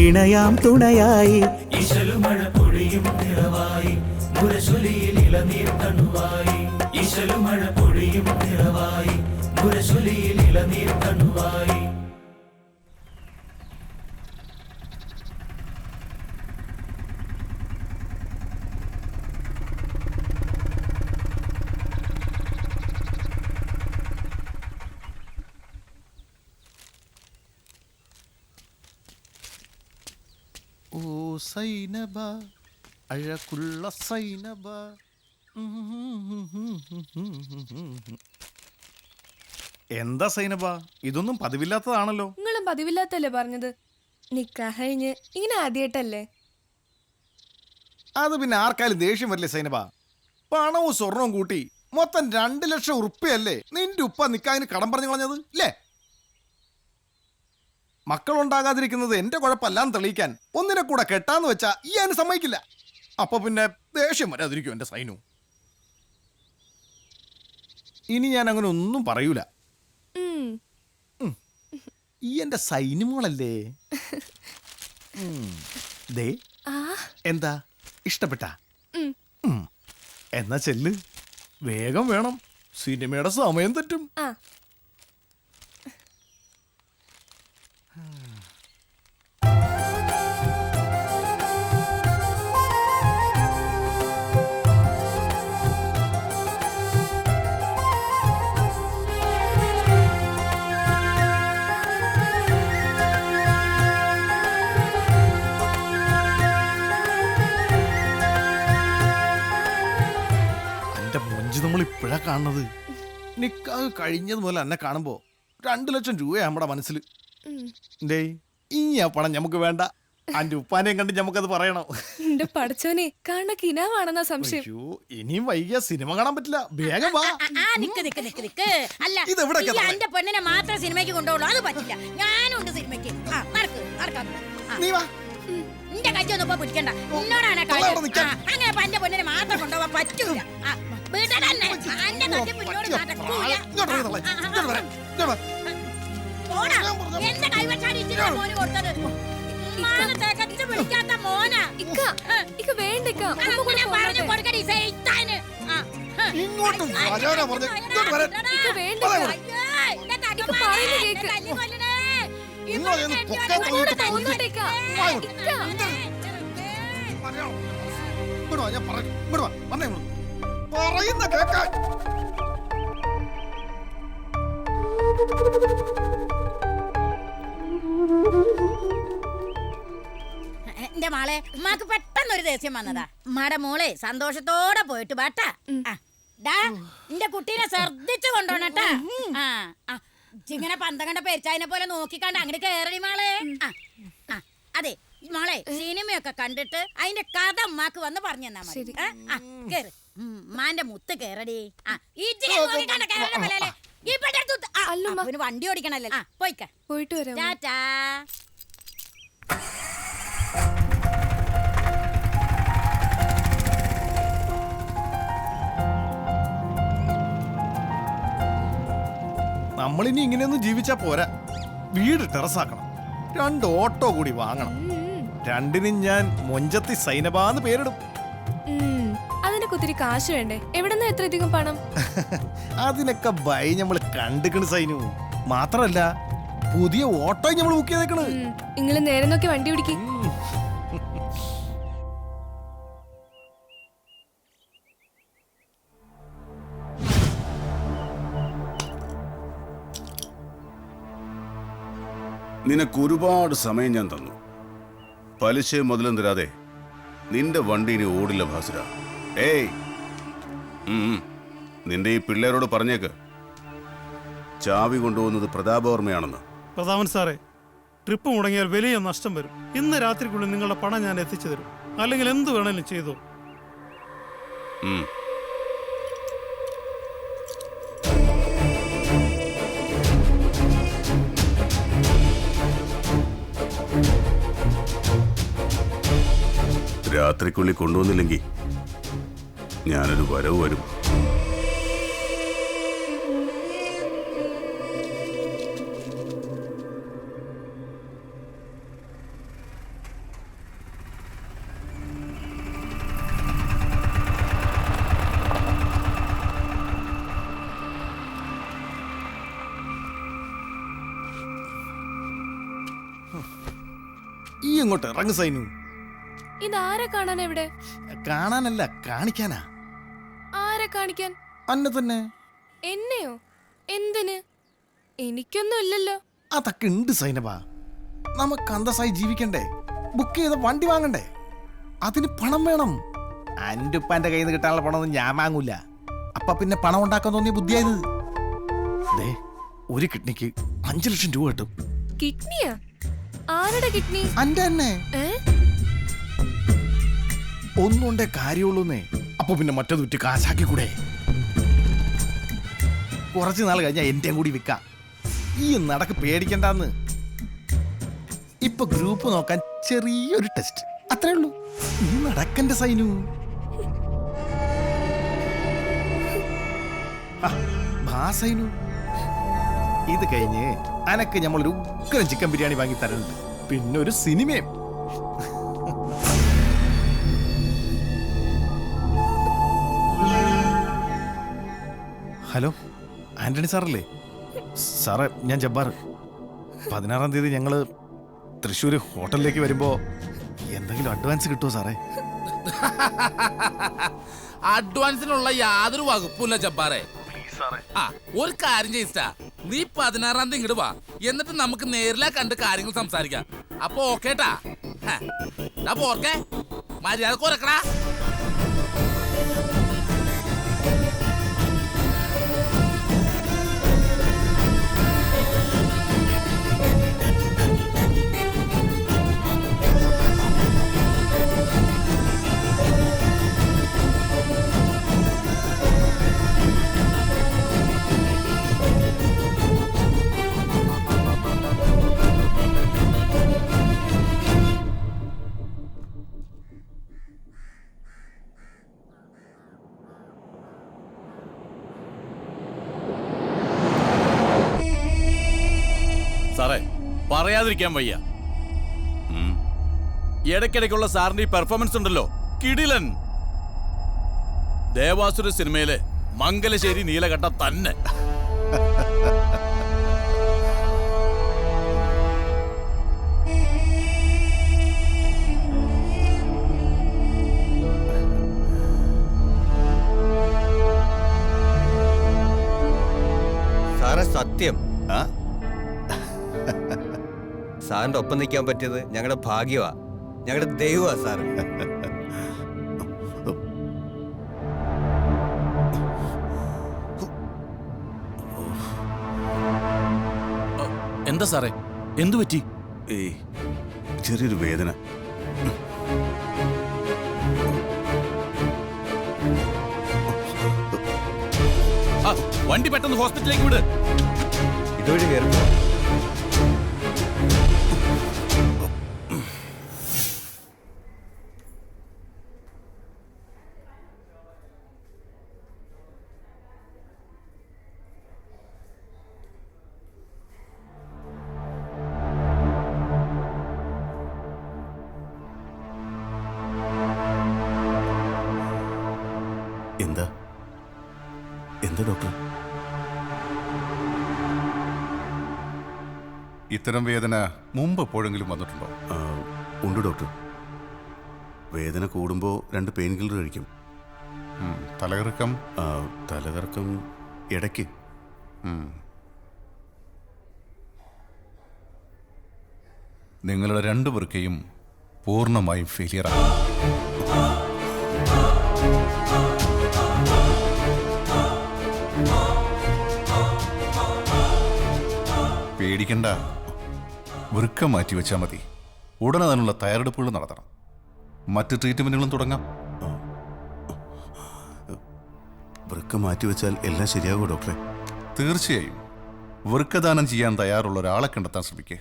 ഇണയാം തുണയായി ഇശലുമഴ പൊഴിയും നിറവായി മുരശൊലിയിൽ ഇളനീർ തണുവായി ഇശലുമഴ പൊഴിയും നിറവായി മുരശൊലിയിൽ ഇളനീർ തണുവായി ഓ സൈനബ അഴകുള്ള സൈനബ എന്താ സൈനബ ഇതൊന്നും പതിവില്ലാത്തതാണല്ലോ. നിങ്ങളും പതിവില്ലാത്തല്ലേ പറഞ്ഞത്? നിക്കാഹ് കഴിഞ്ഞ് ഇങ്ങനെ ആദ്യമായിട്ടല്ലേ? അത് പിന്നെ ആർക്കാലും ദേഷ്യം വരില്ലേ സൈനബ? പണവും സ്വർണവും കൂട്ടി മൊത്തം 2 ലക്ഷം ഉറുപ്പ്യല്ലേ നിന്റെ ഉപ്പ നിക്കാഹിന് കടം പറഞ്ഞു കളഞ്ഞത് അല്ലേ? മക്കളുണ്ടാകാതിരിക്കുന്നത് എന്റെ കുഴപ്പമല്ലാന്ന് തെളിയിക്കാൻ ഒന്നിനെ കൂടെ കെട്ടാന്ന് വെച്ചാ ഈ അതിന് സമ്മതിക്കില്ല. അപ്പൊ പിന്നെ ദേഷ്യം വരാതിരിക്കും എന്റെ സൈനു. ഇനി ഞാൻ അങ്ങനെ ഒന്നും പറയൂല. ഈ എന്റെ സൈനിമോളല്ലേ? ദേ എന്താ ഇഷ്ടപ്പെട്ട? എന്നാ ചെല്ല്, വേഗം വേണം, സിനിമയുടെ സമയം തെറ്റും. ഇജ്ജ് നമ്മൾ ഇപ്പോഴാ കാണുന്നത്. നിക്കാഹ് കഴിഞ്ഞത് മുതൽ എന്നെ കാണുമ്പോ 2 ലക്ഷം രൂപയാ നമ്മുടെ മനസ്സിൽ. ഡേ ഇനി ആ പണം നമുക്ക് വേണ്ട. അന്റെ ഉപ്പാനെയും കണ്ട് നമുക്കത് പറയണം. എന്റെ പഠിച്ചോനെ കാണ കിനാവാണെന്നാ സംശയം. അയ്യോ ഇനിയും വൈകിയ സിനിമ കാണാൻ പറ്റില്ല. വേഗം വാ. നിക്ക്. അല്ല ഈ എന്റെ പെണ്ണിനെ മാത്രം സിനിമയ്ക്ക് കൊണ്ടുപോകുള്ളൂ, അത് പറ്റില്ല. ഞാനും ഉണ്ട് സിനിമയ്ക്ക്. നീ വാ. നിന്റെ കച്ചൊന്നും ഇപ്പൊ പിടിക്കണ്ട. എന്നോടാണ് അങ്ങനെ എന്റെ പെണ്ണിനെ മാത്രം കൊണ്ടുപോകാൻ പറ്റൂല. എന്റെ കൈവച്ചാണ് ഇച്ചിരി മോന് കൊടുത്തത്. വിളിക്കാത്ത മോനാ. പറഞ്ഞു കൊടുക്കടി സൈത്താന്. പറയുന്ന കേക്കാൻ. എന്റെ മോളെ ഉമ്മാക്ക് പെട്ടെന്നൊരു ദേഷ്യം വന്നതാ. ഉമ്മാടെ മോളെ സന്തോഷത്തോടെ പോയിട്ട് ബാട്ടാ. എന്റെ കുട്ടീനെ ശ്രദ്ധിച്ചു കൊണ്ടോണട്ടാ. ഇങ്ങനെ പന്തകണ്ട പെരിച്ചായനെ പോലെ നോക്കിക്കണ്ട അങ്ങോട്ട് കേറടി മോളെ. അതെ മോളെ സിനിമയൊക്കെ കണ്ടിട്ട് അതിന്റെ കഥ ഉമ്മാക്ക് വന്ന് പറഞ്ഞു തന്നാ മതി. കേറ് ഉമ്മാന്റെ മുത്ത് കേറടി. വണ്ടി ഓടിക്കണല്ലേ. പോയിട്ട് വരാം. ടാറ്റാ. നമ്മളിനി ഇങ്ങനെയൊന്നും ജീവിച്ചാ പോരാ. വീട് ടെറസാക്കണം. 2 ഓട്ടോ കൂടി വാങ്ങണം. 2നും ഞാൻ മൊഞ്ചത്തി സൈനബാന്ന് പേരിടും. അതിനൊക്കെ ഒത്തിരി കാശ് വേണ്ടേ? എവിടെന്നാ എത്ര അധികം പണം? അതിനൊക്കെ ബൈ നമ്മൾ കണ്ടിക്കണ് സൈനു. മാത്രല്ല പുതിയ ഓട്ടോ നമ്മൾ ബുക്ക് ചെയ്തേക്കണ്. നിങ്ങള് നേരെ നോക്കി വണ്ടി ഓടിക്കും. നിനക്ക് ഒരുപാട് സമയം ഞാൻ തന്നു. പലിശ മുതലും തരാതെ നിന്റെ വണ്ടി ഇനി ഓടില്ല ഭാസുര. ഏയ് നിന്റെ ഈ പിള്ളേരോട് പറഞ്ഞേക്ക് ചാവി കൊണ്ടുപോകുന്നത് പ്രതാപവർമ്മയാണെന്ന്. പ്രതാപൻ സാറേ, ട്രിപ്പ് മുടങ്ങിയാൽ വലിയ നഷ്ടം വരും. ഇന്ന് രാത്രിക്കുള്ളിൽ നിങ്ങളുടെ പണം ഞാൻ എത്തിച്ചു തരും. അല്ലെങ്കിൽ എന്ത് വേണേലും ചെയ്തോ. രാത്രിക്കുള്ളിൽ കൊണ്ടുവന്നില്ലെങ്കിൽ ഞാനൊരു വരവ് വരും. ഈ ഇങ്ങോട്ട് ഇറങ്ങ് സൈനു. ഇതാരെ കാണാൻ? എവിടെ കാണാനല്ല, കാണിക്കാനാ. ആരെ കാണിക്കാൻ? അന്നെ തന്നെ. എന്നെയോ? എന്തിന്? എനിക്കൊന്നും ഇല്ലല്ലോ. അതൊക്കെ ഉണ്ട് സൈനബ. നമുക്ക് അന്തസ്സായി ജീവിക്കണ്ടേ? ബുക്ക് ചെയ്ത വണ്ടി വാങ്ങണ്ടേ? അതിന് പണം വേണം. അന്റെ ഉപ്പാന്റെ കയ്യിൽ നിന്ന് കിട്ടാനുള്ള പണമൊന്നും ഞാൻ വാങ്ങൂല. അപ്പൊ പിന്നെ പണം ഉണ്ടാക്കാൻ തോന്നിയ ബുദ്ധിയായത്. ഒരു കിഡ്നിക്ക് 5 ലക്ഷം രൂപ കിട്ടും. കിഡ്നിയാ? ആരുടെ കിഡ്നി? അന്റെ തന്നെ. ഒന്നുകൊണ്ടേ കാര്യമുള്ളൂന്നേ. അപ്പൊ പിന്നെ മറ്റേത് വിറ്റ് കാശാക്കി കൂടെ? കുറച്ച് നാൾ കഴിഞ്ഞാൽ എന്റെ കൂടി വിൽക്കാം. ഈ നടക്ക് പേടിക്കണ്ടെന്ന്. ഇപ്പൊ ഗ്രൂപ്പ് നോക്കാൻ ചെറിയൊരു ടെസ്റ്റ്, അത്രേ ഉള്ളൂ. ഈ നടക്കന്റെ സൈനു. സൈനു, ഇത് കഴിഞ്ഞ് അനക്ക് നമ്മളൊരു ഉഗ്രൻ ചിക്കൻ ബിരിയാണി വാങ്ങി തരുന്നുണ്ട്. പിന്നെ ഒരു സിനിമയും. ഹലോ, ആന്റണി സാറല്ലേ? സാറേ, ഞാൻ ജബ്ബാർ. 16-ാം തീയതി ഞങ്ങള് തൃശ്ശൂർ ഹോട്ടലിലേക്ക് വരുമ്പോ എന്തെങ്കിലും അഡ്വാൻസ് കിട്ടുമോ സാറേ? അഡ്വാൻസിനുള്ള യാതൊരു വകുപ്പില്ല ജബ്ബാറെ. ഒരു കാര്യം ചെയ്യിച്ചാ, നീ 16-ാം തീയതി ഇങ്ങോട്ട് വാ. എന്നിട്ട് നമുക്ക് നേരിലാ കണ്ട് കാര്യങ്ങൾ സംസാരിക്കാം. അപ്പൊ ഓക്കേട്ടാ. പോർക്കെ മര്യാദ കുറക്കടാ. പറയാതിരിക്കാൻ വയ്യ. ഇടയ്ക്കിടയ്ക്കുള്ള സാറിന്റെ ഈ പെർഫോമൻസ് ഉണ്ടല്ലോ, കിടിലൻ. ദേവാസുര സിനിമയിലെ മംഗലശ്ശേരി നീലകണ്ഠ തന്നെ. സാറേ സത്യം, സാറിന്റെ ഒപ്പം നിൽക്കാൻ പറ്റിയത് ഞങ്ങളുടെ ഭാഗ്യമാ, ഞങ്ങളുടെ ദൈവമാ സാർ. എന്താ സാറേ, എന്തു പറ്റി? ഏയ്, ചെറിയൊരു വേദന. വണ്ടി പെട്ടെന്ന് ഹോസ്പിറ്റലിലേക്ക് വിട്. ഇതുവഴി കയറുമ്പോ എന്താ എന്താ ഡോക്ടർ? ഇത്തരം വേദന മുമ്പ് എപ്പോഴെങ്കിലും വന്നിട്ടുണ്ടോ? ഉണ്ട് ഡോക്ടർ. വേദന കൂടുമ്പോൾ 2 പെയിൻ കില്ലർ കഴിക്കും. തലകറക്കം? തലകറക്കം ഇടയ്ക്ക്. നിങ്ങളുടെ 2 വൃക്കയും പൂർണ്ണമായും ഫെയിലിയറാണ്. പേടിക്കണ്ട, വൃക്ക മാറ്റി വെച്ചാൽ മതി. ഉടനെ അതിനുള്ള തയ്യാറെടുപ്പുകൾ നടത്തണം. മറ്റ് ട്രീറ്റ്മെന്റുകളും തുടങ്ങാം. വൃക്ക മാറ്റി വെച്ചാൽ എല്ലാം ശരിയാകുമോ ഡോക്ടറെ? തീർച്ചയായും. വൃക്കദാനം ചെയ്യാൻ തയ്യാറുള്ള ഒരാളെ കണ്ടെത്താൻ ശ്രമിക്കേ.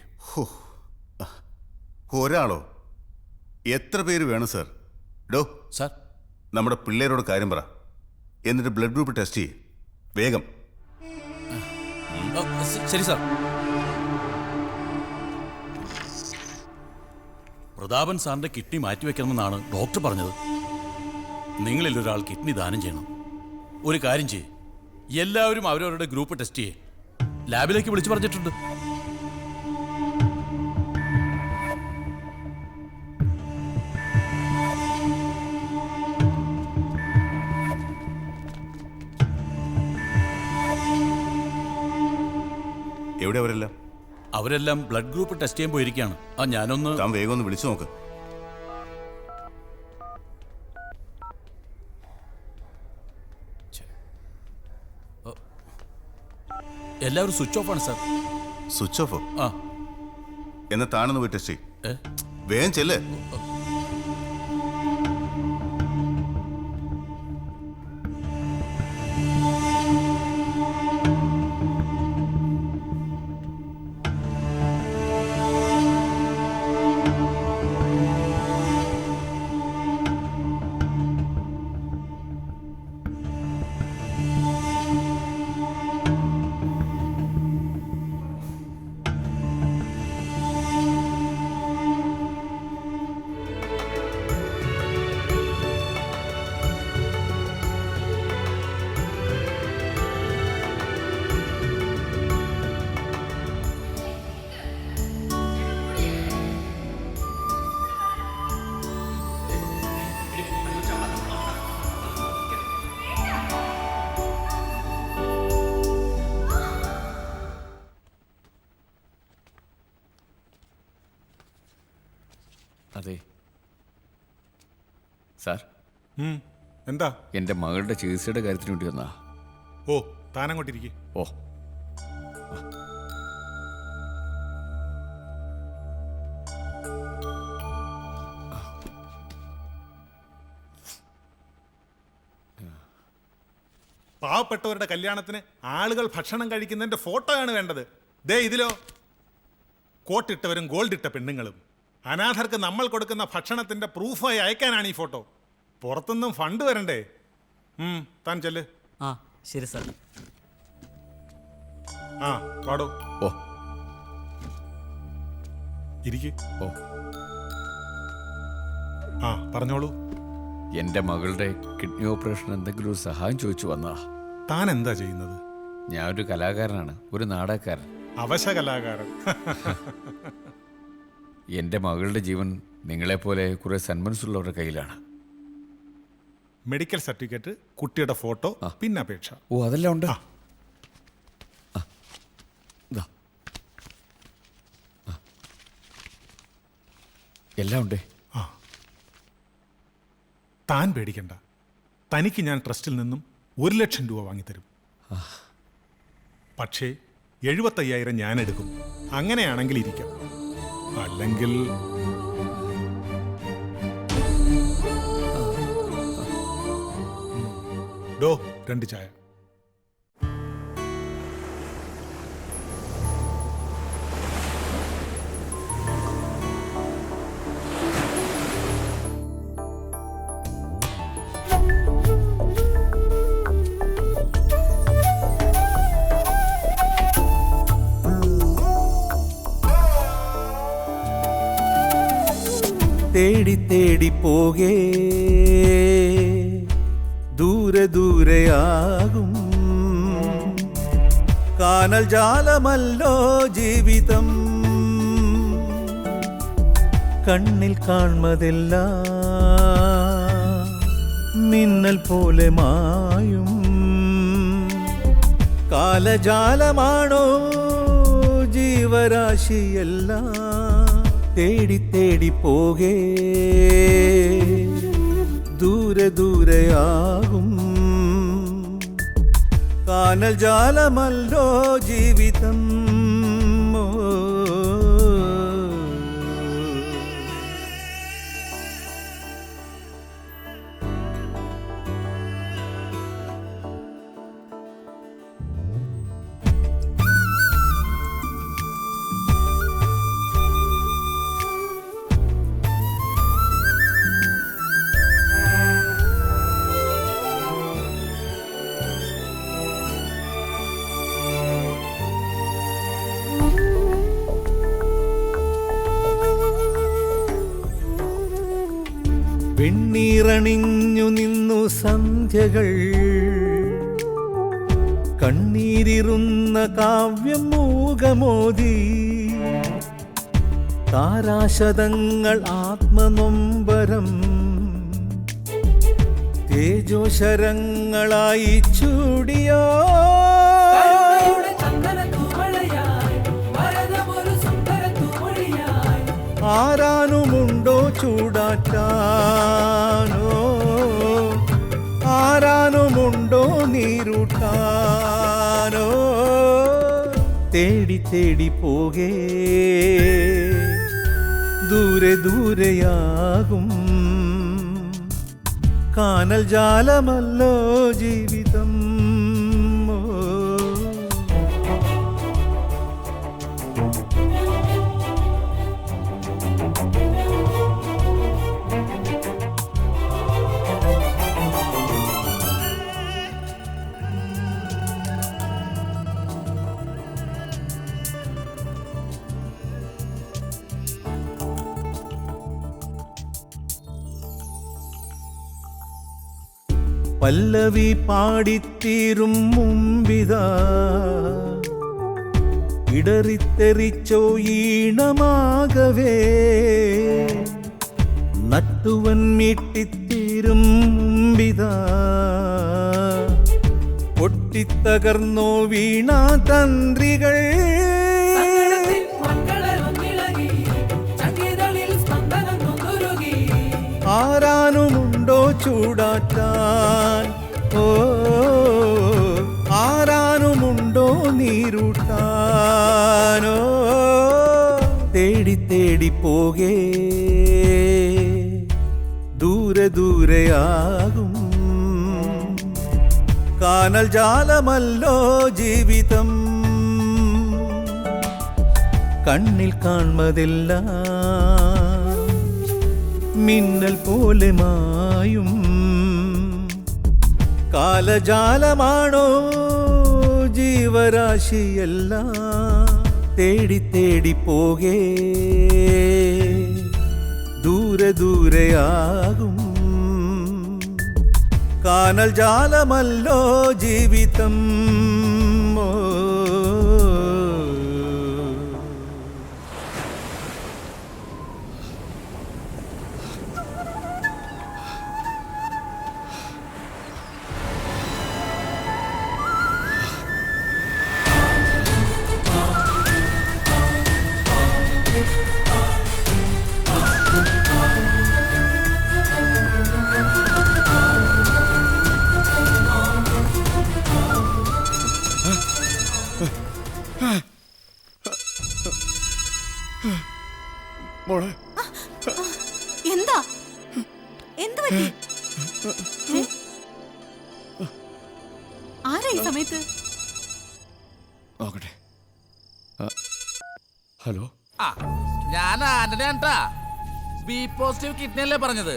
ഒരാളോ? എത്ര പേര് വേണം സാർ? ഡോ സാർ, നമ്മുടെ പിള്ളേരോട് കാര്യം പറ, എന്നിട്ട് ബ്ലഡ് ഗ്രൂപ്പ് ടെസ്റ്റ് ചെയ്യ് വേഗം. ശരി സാർ. പ്രതാപൻ സാറിന്റെ കിഡ്നി മാറ്റിവെക്കണമെന്നാണ് ഡോക്ടർ പറഞ്ഞത്. നിങ്ങളിൽ ഒരാൾ കിഡ്നി ദാനം ചെയ്യണം. ഒരു കാര്യം ചെയ്യ്, എല്ലാവരും അവരവരുടെ ഗ്രൂപ്പ് ടെസ്റ്റ് ചെയ്യേ. ലാബിലേക്ക് വിളിച്ചു പറഞ്ഞിട്ടുണ്ട്. എവിടെ അവരെല്ലാം? അവരെല്ലാം ബ്ലഡ് ഗ്രൂപ്പ് ടെസ്റ്റ് ചെയ്യാൻ പോയിരിക്കുകയാണ്. ഞാനൊന്ന് താൻ വേഗം ഒന്ന് വിളിച്ചു നോക്ക്. എല്ലാവരും സ്വിച്ച് ഓഫ് ആണ് സാർ. സ്വിച്ച് ഓഫോ? ആ, എന്നാ താനൊന്ന് പോയി ടെസ്റ്റ് ചെയ്യ്. വേഗം ചെല്ലേ. അതെ സാർ. എന്താ? എൻ്റെ മകളുടെ ചികിത്സയുടെ കാര്യത്തിന് വേണ്ടി വന്നാ. ഓ, താനങ്ങോട്ടിരിക്കെ. ഓ, പാവപ്പെട്ടവരുടെ കല്യാണത്തിന് ആളുകൾ ഭക്ഷണം കഴിക്കുന്നതിന്റെ ഫോട്ടോയാണ് വേണ്ടത്. ദേ ഇതിലോ, കോട്ടിട്ടവരും ഗോൾഡ് ഇട്ട പെണ്ണുങ്ങളും. അനാഥർക്ക് നമ്മൾ കൊടുക്കുന്ന ഭക്ഷണത്തിന്റെ പ്രൂഫായി അയക്കാനാണ് ഈ ഫോട്ടോ. പുറത്തുനിന്നും ഫണ്ട് വരണ്ടേ? താൻ ചെല്ല്. ആ ശരി സാർ. ആ പാടോ. ഓ, ഇരിക്ക്. ആ പറഞ്ഞോളൂ. എൻ്റെ മകളുടെ കിഡ്നി ഓപ്പറേഷൻ എന്തെങ്കിലും ഒരു സഹായം ചോദിച്ചു വന്നതാ. താൻ എന്താ ചെയ്യുന്നത്? ഞാൻ ഒരു കലാകാരനാണ്, ഒരു നാടകക്കാരൻ. അവശ കലാകാരൻ. എൻ്റെ മകളുടെ ജീവൻ നിങ്ങളെപ്പോലെ കുറെ സന്മനസ്സുള്ളവരുടെ കയ്യിലാണ്. മെഡിക്കൽ സർട്ടിഫിക്കറ്റ്, കുട്ടിയുടെ ഫോട്ടോ, പിന്നെ അപേക്ഷ. ഓ അതെല്ലാം ഉണ്ട്. എല്ലാം ഉണ്ടേ. താൻ പേടിക്കണ്ട, തനിക്ക് ഞാൻ ട്രസ്റ്റിൽ നിന്നും 1 ലക്ഷം രൂപ വാങ്ങിത്തരും. പക്ഷേ 75,000 ഞാൻ എടുക്കും. അങ്ങനെയാണെങ്കിൽ ഇരിക്കാം, അല്ലെങ്കിൽ ഡോ 2 ചായ. തേടി തേടി പോകേ ദൂരെ ദൂരെയാകും കാനൽ ജാലമല്ലോ ജീവിതം കണ്ണിൽ കാൺമതെല്ലാം മിന്നൽ പോലെ മായും കാലജാലമാണോ ജീവരാശിയെല്ലാം തേടി തേടി പോകേ ദൂരെ ദൂരെയാകും കാനൽ ജാലമല്ലോ ജീവിതം വെണ്ണീറണിഞ്ഞു നിന്നു സന്ധ്യകൾ കണ്ണീരിറുന്ന കാവ്യം മൂകമോദി താരാശതങ്ങൾ ആത്മനൊമ്പരം തേജോശരങ്ങളായി ചൂടിയോ ആരാനുമുണ്ടോ ചൂടാറ്റാനോ ആരാനുമുണ്ടോ നീരൂട്ടാനോ തേടി തേടി പോകേ ദൂരെ ദൂരെയാകും കാനൽ ജാലമല്ലോ ജീവിതം പല്ലവി പാടിത്തീരും മുമ്പിതാ ഇടറിത്തെറിച്ചോ ഈണമാകവേ നട്ടുവൻ മീട്ടിത്തീരും മുമ്പിതാ പൊട്ടിത്തകർന്നോ വീണാ തന്ത്രികൾ ആരാനുമുണ്ടോ ചൂടാറ്റാൻ ഓ ആരാനുമുണ്ടോ നീരൂട്ടാനോ തേടി തേടി പോകേ ദൂരെ ദൂരെയാകും കാനൽ ജാലമല്ലോ ജീവിതം കണ്ണിൽ കാൺമതെല്ലാം മിന്നൽ പോലെ മായും കാലജാലമാണോ ജീവരാശിയെല്ലാം തേടി തേടി പോകേ ദൂരെ ദൂരെയാകും കാനൽ ജാലമല്ലോ ജീവിതം. എന്താ എന്ത് പറ്റി? ആരാ ഈ സമയത്ത്? നോക്കട്ടെ. ഹലോ, ഞാൻ ആന്റണിയാണ്ടാ. ബി പോസിറ്റീവ് കിഡ്നി അല്ലേ പറഞ്ഞത്?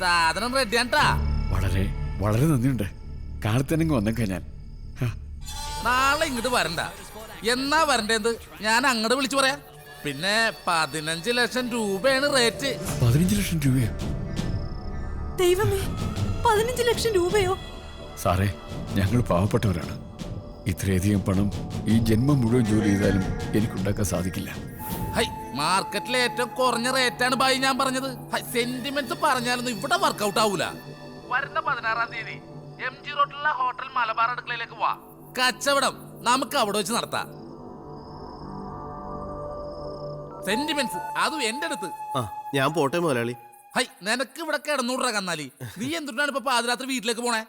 സാധനം റെഡിയാണ്ടാ. വളരെ വളരെ നന്ദിയുണ്ട്. കാലത്തന്നെ വന്നേക്കാം ഞാൻ. നാളെ ഇങ്ങോട്ട് വരണ്ട. എന്നാ വരണ്ടേന്ന് ഞാൻ അങ്ങോട്ട് വിളിച്ചു പറയാം. പിന്നെ 15 ലക്ഷം രൂപയാണ് റേറ്റ്. 15 ലക്ഷം രൂപയോ? ദൈവമേ, 15 ലക്ഷം രൂപയോ? സാറേ, ഞങ്ങൾ പാവപ്പെട്ടവരാണ്. ഇത്രയധികം പണം ഈ ജന്മം മുഴുവൻ ജോലി ചെയ്താലും എനിക്കുണ്ടാക്കാൻ സാധിക്കില്ല. ഹൈ, മാർക്കറ്റിലെ ഏറ്റവും കുറഞ്ഞ റേറ്റാണ് ബായി ഞാൻ പറഞ്ഞത്. സെന്റിമെന്റ്സ് പറഞ്ഞാലൊന്നും ഇവിടെ വർക്കൗട്ട് ആവൂല. വരുന്ന 16-ാം തീയതി MG റോഡിലുള്ള ഹോട്ടൽ മലബാർ അടുക്കളയിലേക്ക് വാ. കച്ചവടം നമുക്ക് അവിടെ വെച്ച് നടത്താം. സെന്റിമെന്റ്സ് അതും എന്റെ അടുത്ത്. ഞാൻ പോട്ടെ മുതലാളി. ഹൈ, നിനക്ക് ഇവിടെ കിടന്നൂടാ കന്നാലി. നീ എന്തുകൊണ്ടാണ് ഇപ്പൊ പാതിരാത്രി വീട്ടിലേക്ക് പോണേ?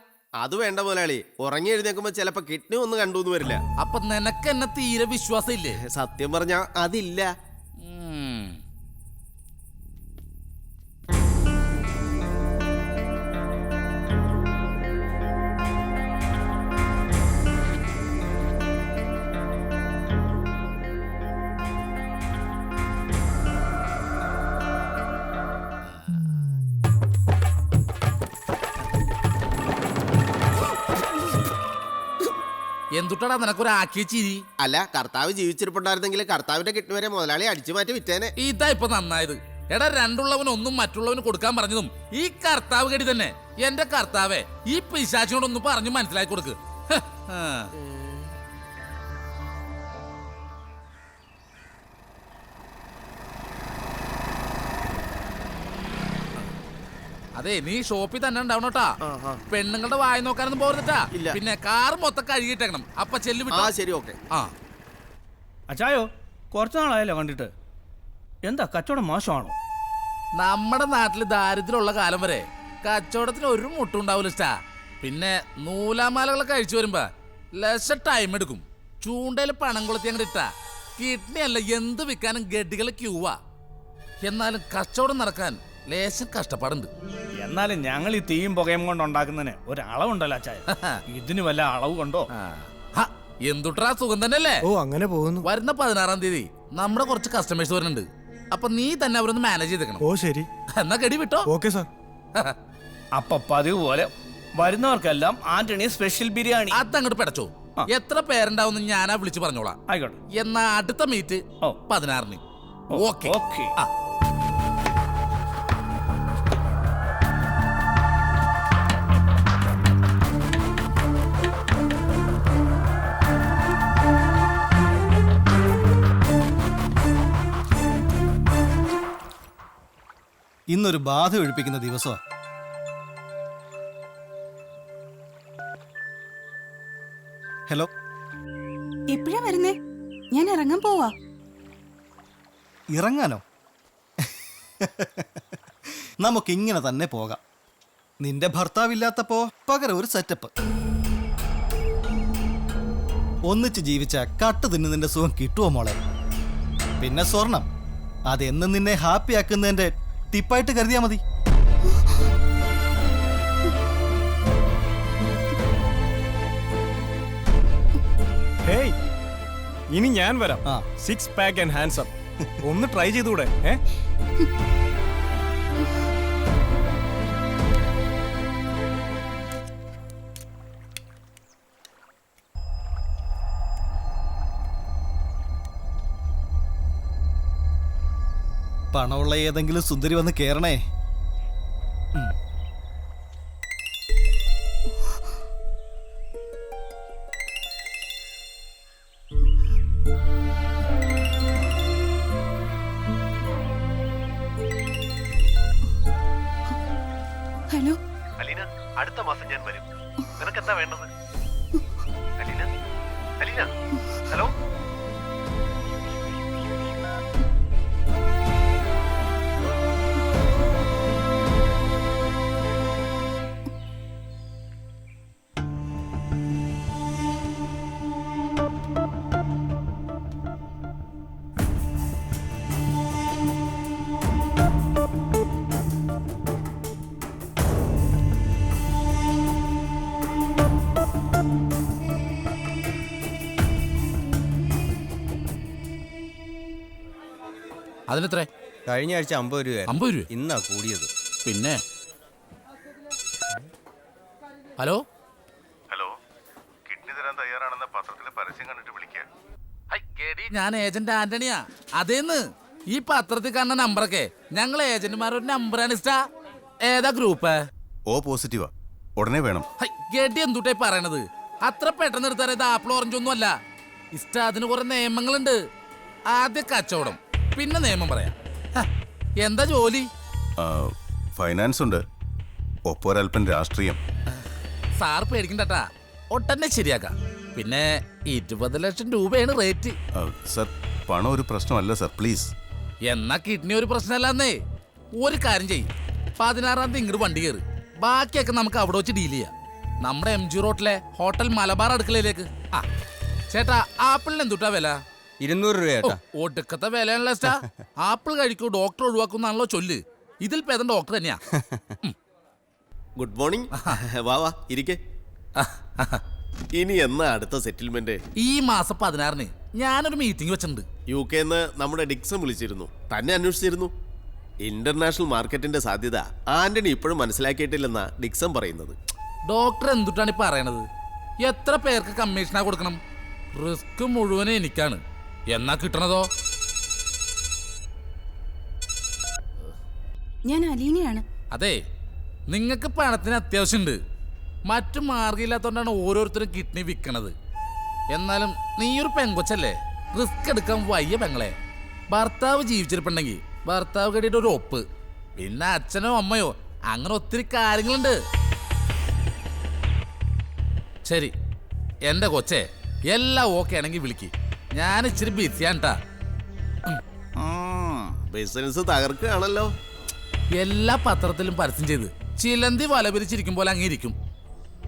അത് വേണ്ട മുതലാളി. ഉറങ്ങി എഴുന്നേക്കുമ്പോ ചിലപ്പോ കിഡ്നി ഒന്നും കണ്ടു വരില്ല. അപ്പൊ നിനക്ക് എന്നെ തീരെ വിശ്വാസം ഇല്ലേ? സത്യം പറഞ്ഞാ അതില്ല. എന്തുട്ടാ നിനക്കൊരു ആക്കിയ ചിരി? അല്ല, കർത്താവ് ജീവിച്ചിരിപ്പുണ്ടായിരുന്നെങ്കിൽ കർത്താവിന്റെ കിഡ്നി വരെ മുതലാളി അടിച്ചു മാറ്റി വിറ്റേനെ. ഇതാ ഇപ്പൊ നന്നായത്. എടാ, രണ്ടുള്ളവൻ ഒന്നും മറ്റുള്ളവന് കൊടുക്കാൻ പറഞ്ഞതും ഈ കർത്താവ് കടി തന്നെ. എന്റെ കർത്താവേ, ഈ പിശാചിനോടൊന്നും പറഞ്ഞു മനസ്സിലാക്കി കൊടുക്ക്. അതെ, നീ ഷോപ്പിൽ തന്നെ ഉണ്ടാവണോട്ടാ. പെണ്ണുങ്ങളുടെ വായി നോക്കാനൊന്നും പോരുന്നിട്ടാ. പിന്നെ കാർ മൊത്തം കഴുകിയിട്ടേക്കണം. അപ്പൊ ചെല്ലു വിട്ടോ. ശരി, ഓക്കെ. അച്ചായോ, കുറച്ചു നാളായല്ലോ കണ്ടിട്ട്. എന്താ കച്ചവടം മോശമാണോ? നമ്മുടെ നാട്ടില് ദാരിദ്ര്യമുള്ള കാലം വരെ കച്ചവടത്തിന് ഒരു മുട്ടുണ്ടാവില്ല ഇഷ്ടാ. പിന്നെ നൂലാമാലകളൊക്കെ കഴിച്ചു വരുമ്പോ ലക്ഷം ടൈം എടുക്കും. ചൂണ്ടയിൽ പണം കൊളുത്തി അങ്ങോട്ട് ഇട്ടാ കിഡ്നി അല്ല എന്ത് വിൽക്കാനും ഗഡികൾ ക്യൂവാ. എന്നാലും കച്ചവടം നടക്കാൻ ലേശം കഷ്ടപ്പാടുണ്ട്. എന്നാലും ഞങ്ങൾ ഈ തീയും പുകയും കൊണ്ട് ഉണ്ടാക്കുന്നതിന് ഒരളവുണ്ടല്ലോ അച്ചായ. ഇതിന് വല്ല അളവ് കൊണ്ടോ? എന്തുട്ടാ സുഖം തന്നെയല്ലേ? ഓ, അങ്ങനെ പോകുന്നു. വരുന്ന 16-ാം തീയതി നമ്മുടെ കുറച്ച് കസ്റ്റമേഴ്സ് വരുന്നുണ്ട്. അപ്പൊ നീ തന്നെ അവരൊന്ന് മാനേജ് ചെയ്തേക്കണം. ഓ ശരി. എന്നാ ഗഡി വിട്ടോ. Okay sir. അപ്പൊ പതിവ് പോലെ വരുന്നവർക്കെല്ലാം ആന്റണി സ്പെഷ്യൽ ബിരിയാണി. അതങ്ങോട്ട് പെടച്ചോ. എത്ര പേരുണ്ടാവും ഞാനാ വിളിച്ചു പറഞ്ഞോളാം. ആയിക്കോട്ടെ. എന്നാ അടുത്ത മീറ്റ് 16-ന്. Okay okay. ഇന്നൊരു ബാധ ഒഴിപ്പിക്കുന്ന ദിവസമാണ്. ഹലോ, എപ്പോഴാ വരുന്നേ? ഞാൻ ഇറങ്ങാൻ പോവാ. ഇറങ്ങാനോ? നമുക്കിങ്ങനെ തന്നെ പോകാം. നിന്റെ ഭർത്താവില്ലാത്തപ്പോ പകരം ഒരു സെറ്റപ്പ്. ഒന്നിച്ച് ജീവിച്ച കട്ട് തിന്നുന്നതിന്റെ സുഖം കിട്ടുമോ മോളെ? പിന്നെ സ്വർണം, അതെന്നും നിന്നെ ഹാപ്പി ആക്കുന്നതിന്റെ ടിപ്പായിട്ട് കരുതിയാ മതി. ഹേയ്, ഇനി ഞാൻ വരാം. 6 പാക്ക് ആൻഡ് ഹാൻഡ്സ് അപ്പ്. ഒന്ന് ട്രൈ ചെയ്തൂടെ? പണമുള്ള ഏതെങ്കിലും സുന്ദരി വന്ന് കേറണേ. ഹലോ അലീന, അടുത്ത മാസം ഞാൻ വരും. നിനക്ക് എന്താ വേണ്ടത്? അലീന, അലീന, ഹലോ. അതിനെത്ര? കഴിഞ്ഞ ആഴ്ച 50 രൂപ. 50 രൂപ ഇന്നാ കൂടിയത്. പിന്നെ ഹലോ ഹലോ, കിഡ്നി തരാൻ തയ്യാറാണെന്ന പത്രത്തിലെ പരസ്യം കണ്ടിട്ട് വിളിക്കുക. ഞാൻ ഏജന്റ് ആന്റണിയാ. അതേന്ന് ഈ പത്രത്തിൽ കാണുന്ന നമ്പറൊക്കെ ഞങ്ങൾ ഏജന്റുമാരുടെ നമ്പറാണ്. ഇഷ്ടാ ഏതാ ഗ്രൂപ്പ്? ഓ പോസിറ്റീവാ, ഉടനെ വേണം. ഗഡി എന്തുട്ടായി പറയണത്? അത്ര പെട്ടെന്ന് എടുത്താൽ ഇത് ആപ്പിൾ ഓറഞ്ച് ഒന്നും അല്ല. ഇഷ്ട അതിന് കുറെ നിയമങ്ങളുണ്ട്. ആദ്യ കച്ചവടം, പിന്നെ നിയമം പറയാം. എന്താ ജോലി? ഫൈനാൻസ് ഉണ്ട്, ഒപ്പൊരൽപ്പൻ രാഷ്ട്രീയം. സാർ പേടിക്കണ്ടട്ടാ, ഒട്ടന്നെ ശരിയാക്കാം. പിന്നെ 20 ലക്ഷം രൂപയാണ് റേറ്റ്. സർ, പണം ഒരു പ്രശ്നമല്ല സർ, പ്ലീസ്. എന്നാ കിഡ്നി ഒരു പ്രശ്നമല്ലെന്നേ. ഒരു കാര്യം ചെയ്യും, 16-ാം തീയതി ഇങ്ങോട്ട് വണ്ടി കയറി. ബാക്കിയൊക്കെ നമുക്ക് അവിടെ വെച്ച് ഡീൽ ചെയ്യാം. നമ്മുടെ MG റോട്ടിലെ ഹോട്ടൽ മലബാർ അടുക്കളയിലേക്ക്. ആ ചേട്ടാ, ആപ്പിളിന് എന്തുട്ടാ വില? 200 രൂപ. ഒടുക്കത്തെ വിലയാണല്ലോ സ്റ്റാ. ആപ്പിൾ കഴിക്കൂ ഡോക്ടർ ഒഴിവാക്കുന്നാണല്ലോ ചൊല്ല്. ഇതിൽ പേദം ഡോക്ടർ തന്നെയാ. Good morning. വാ വാ ഇരിക്കെ. ഇനി എന്നാ അടുത്ത സെറ്റിൽമെന്റ്? ഈ മാസം 16-ന് ഞാനൊരു മീറ്റിംഗ് വെച്ചിട്ടുണ്ട്. UK നമ്മുടെ ഡിക്സൺ വിളിച്ചിരുന്നു, തന്നെ അന്വേഷിച്ചിരുന്നു. ഇന്റർനാഷണൽ മാർക്കറ്റിന്റെ സാധ്യത ആന്റണി ഇപ്പോഴും മനസ്സിലാക്കിയിട്ടില്ലെന്നാ ഡിക്സൺ പറയുന്നത്. ഡോക്ടർ എന്തുട്ടാണ് ഈ പറയണത്? എത്ര പേർക്ക് കമ്മീഷനാ കൊടുക്കണം? റിസ്ക് മുഴുവനും എനിക്കാണ്. എന്നാ കിട്ടണതോ? ഞാൻ അലീനയാണ്. അതെ, നിങ്ങൾക്ക് പണത്തിന് അത്യാവശ്യമുണ്ട്. മറ്റു മാർഗമില്ലാത്തോണ്ടാണ് ഓരോരുത്തരും കിഡ്നി വിൽക്കണത്. എന്നാലും നീയൊരു പെങ്കൊച്ചല്ലേ, റിസ്ക് എടുക്കാൻ വയ്യ പെങ്ങളെ. ഭർത്താവ് ജീവിച്ചിരിപ്പുണ്ടെങ്കിൽ ഭർത്താവ് കെട്ടിയിട്ട് ഒരു ഒപ്പ്, പിന്നെ അച്ഛനോ അമ്മയോ, അങ്ങനെ ഒത്തിരി കാര്യങ്ങളുണ്ട്. ശരി എൻ്റെ കൊച്ചേ, എല്ലാം ഓക്കെ ആണെങ്കിൽ വിളിക്ക്. ഞാൻ ഇച്ചിരി ബിസിയാണ്ടാ. ബിസിനസ് തകർക്കുകയാണല്ലോ. എല്ലാ പത്രത്തിലും പരസ്യം ചെയ്ത് ചിലന്തി വലപിരിച്ചിരിക്കും പോലെ അങ്ങിരിക്കും.